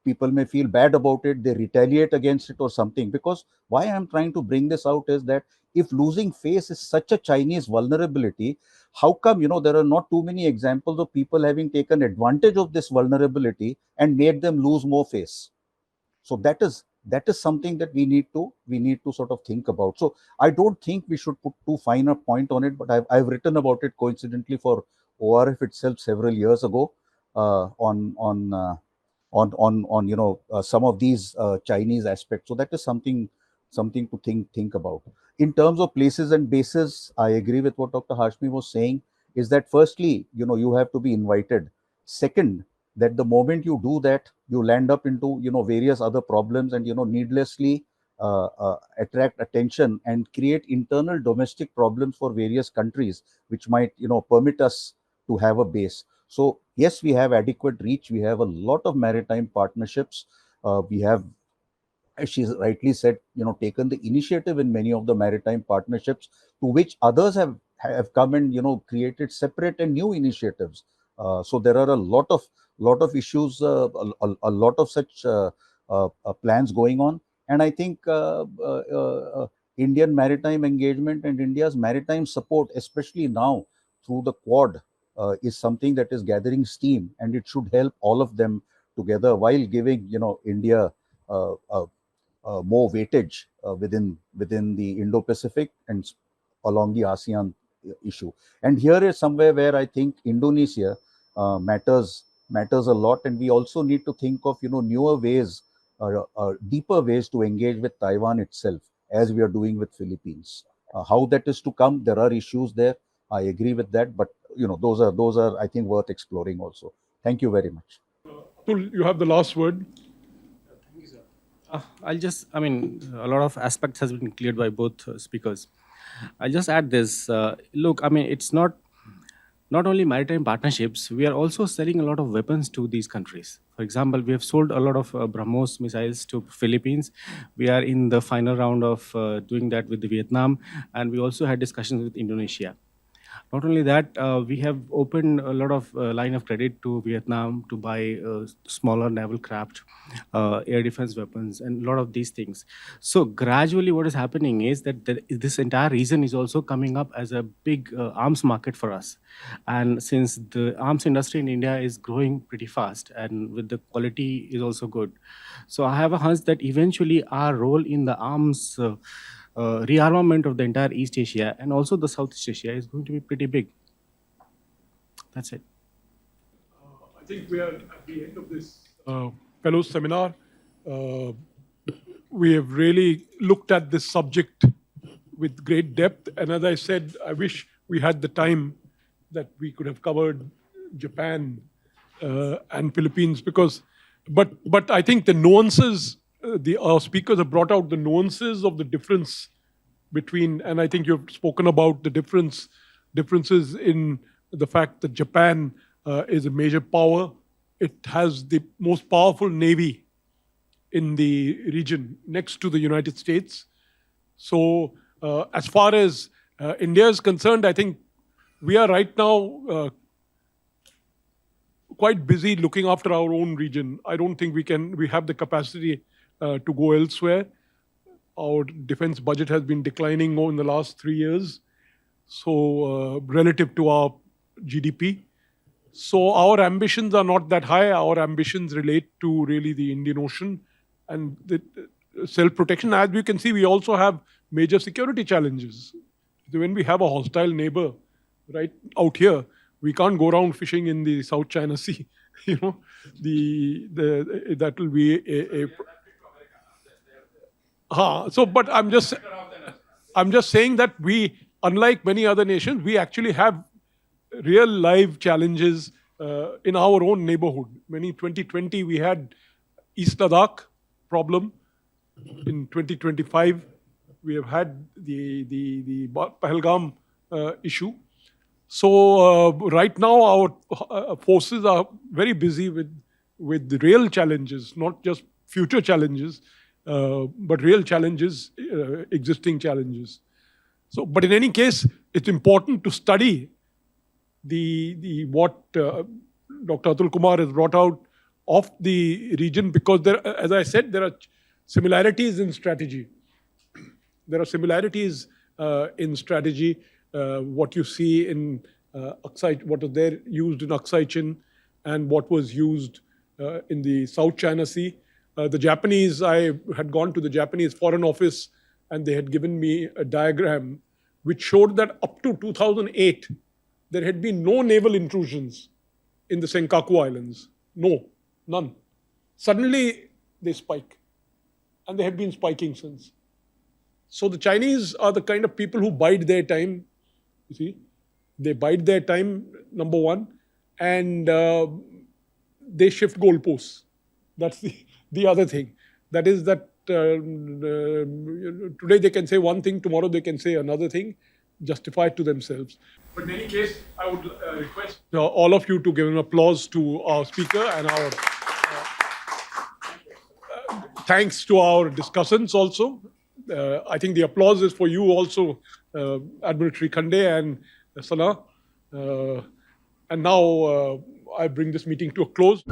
People may feel bad about it, they retaliate against it or something. Because why I'm trying to bring this out is that if losing face is such a Chinese vulnerability, how come there are not too many examples of people having taken advantage of this vulnerability and made them lose more face? So that is that is something that we need to sort of think about. So I don't think we should put too fine a point on it, but I've written about it coincidentally for ORF itself several years ago on some of these Chinese aspects. So that is something to think about. In terms of places and bases, I agree with what Dr. Hashmi was saying. Is that firstly, you have to be invited. Second, that the moment you do that, you land up into various other problems and needlessly attract attention and create internal domestic problems for various countries, which might permit us to have a base. So yes, we have adequate reach. We have a lot of maritime partnerships. We have, as she rightly said, taken the initiative in many of the maritime partnerships, to which others have come and created separate and new initiatives. So there are a lot of issues, a lot of such plans going on, and I think Indian maritime engagement and India's maritime support, especially now through the Quad, is something that is gathering steam, and it should help all of them together while giving India more weightage within the Indo-Pacific and along the ASEAN issue. And here is somewhere where I think Indonesia matters a lot, and we also need to think of newer ways, deeper ways to engage with Taiwan itself, as we are doing with Philippines. How that is to come, there are issues there. I agree with that, but those are I think worth exploring also. Thank you very much. Atul, you have the last word. A lot of aspects has been cleared by both speakers. I'll just add this. Look, it's not only maritime partnerships, we are also selling a lot of weapons to these countries. For example, we have sold a lot of BrahMos missiles to Philippines. We are in the final round of doing that with Vietnam, and we also had discussions with Indonesia. Not only that, we have opened a lot of line of credit to Vietnam to buy smaller naval craft, air defense weapons, and a lot of these things. So gradually what is happening is that this entire region is also coming up as a big arms market for us. And since the arms industry in India is growing pretty fast and with the quality is also good, so I have a hunch that eventually our role in the arms rearmament of the entire East Asia and also the Southeast Asia is going to be pretty big. That's it. I think we are at the end of this Fellows Seminar. We have really looked at this subject with great depth. And as I said, I wish we had the time that we could have covered Japan and Philippines, but I think the nuances, our speakers have brought out the nuances of the difference between, and I think you've spoken about the differences in the fact that Japan is a major power. It has the most powerful navy in the region next to the United States. So as far as India is concerned, I think we are right now quite busy looking after our own region. I don't think we have the capacity to go elsewhere. Our defense budget has been declining in the last 3 years, so relative to our GDP. So our ambitions are not that high. Our ambitions relate to really the Indian Ocean and the self-protection. As you can see, we also have major security challenges. When we have a hostile neighbor right out here, we can't go around fishing in the South China Sea. That will be but I'm just saying that we, unlike many other nations, we actually have real live challenges in our own neighborhood. In 2020, we had East Ladakh problem. In 2025, we have had the Pahalgam issue. So right now, our forces are very busy with the real challenges, not just future challenges, but real challenges, existing challenges. So, but in any case, it's important to study what Dr. Atul Kumar has brought out of the region, because there, as I said, there are similarities in strategy. There are similarities in strategy. What you see in Aksai, what is there used in Aksai Chin, and what was used in the South China Sea. The Japanese, I had gone to the Japanese Foreign Office and they had given me a diagram which showed that up to 2008, there had been no naval intrusions in the Senkaku Islands. No, none. Suddenly, they spike. And they have been spiking since. So the Chinese are the kind of people who bide their time, you see. They bide their time, number one, and they shift goalposts. That's the other thing. That is that today they can say one thing, tomorrow they can say another thing, justified to themselves. But in any case, I would request all of you to give an applause to our speaker and our thanks to our discussants also. I think the applause is for you also, Admiral Trikhande and Sana. And now I bring this meeting to a close.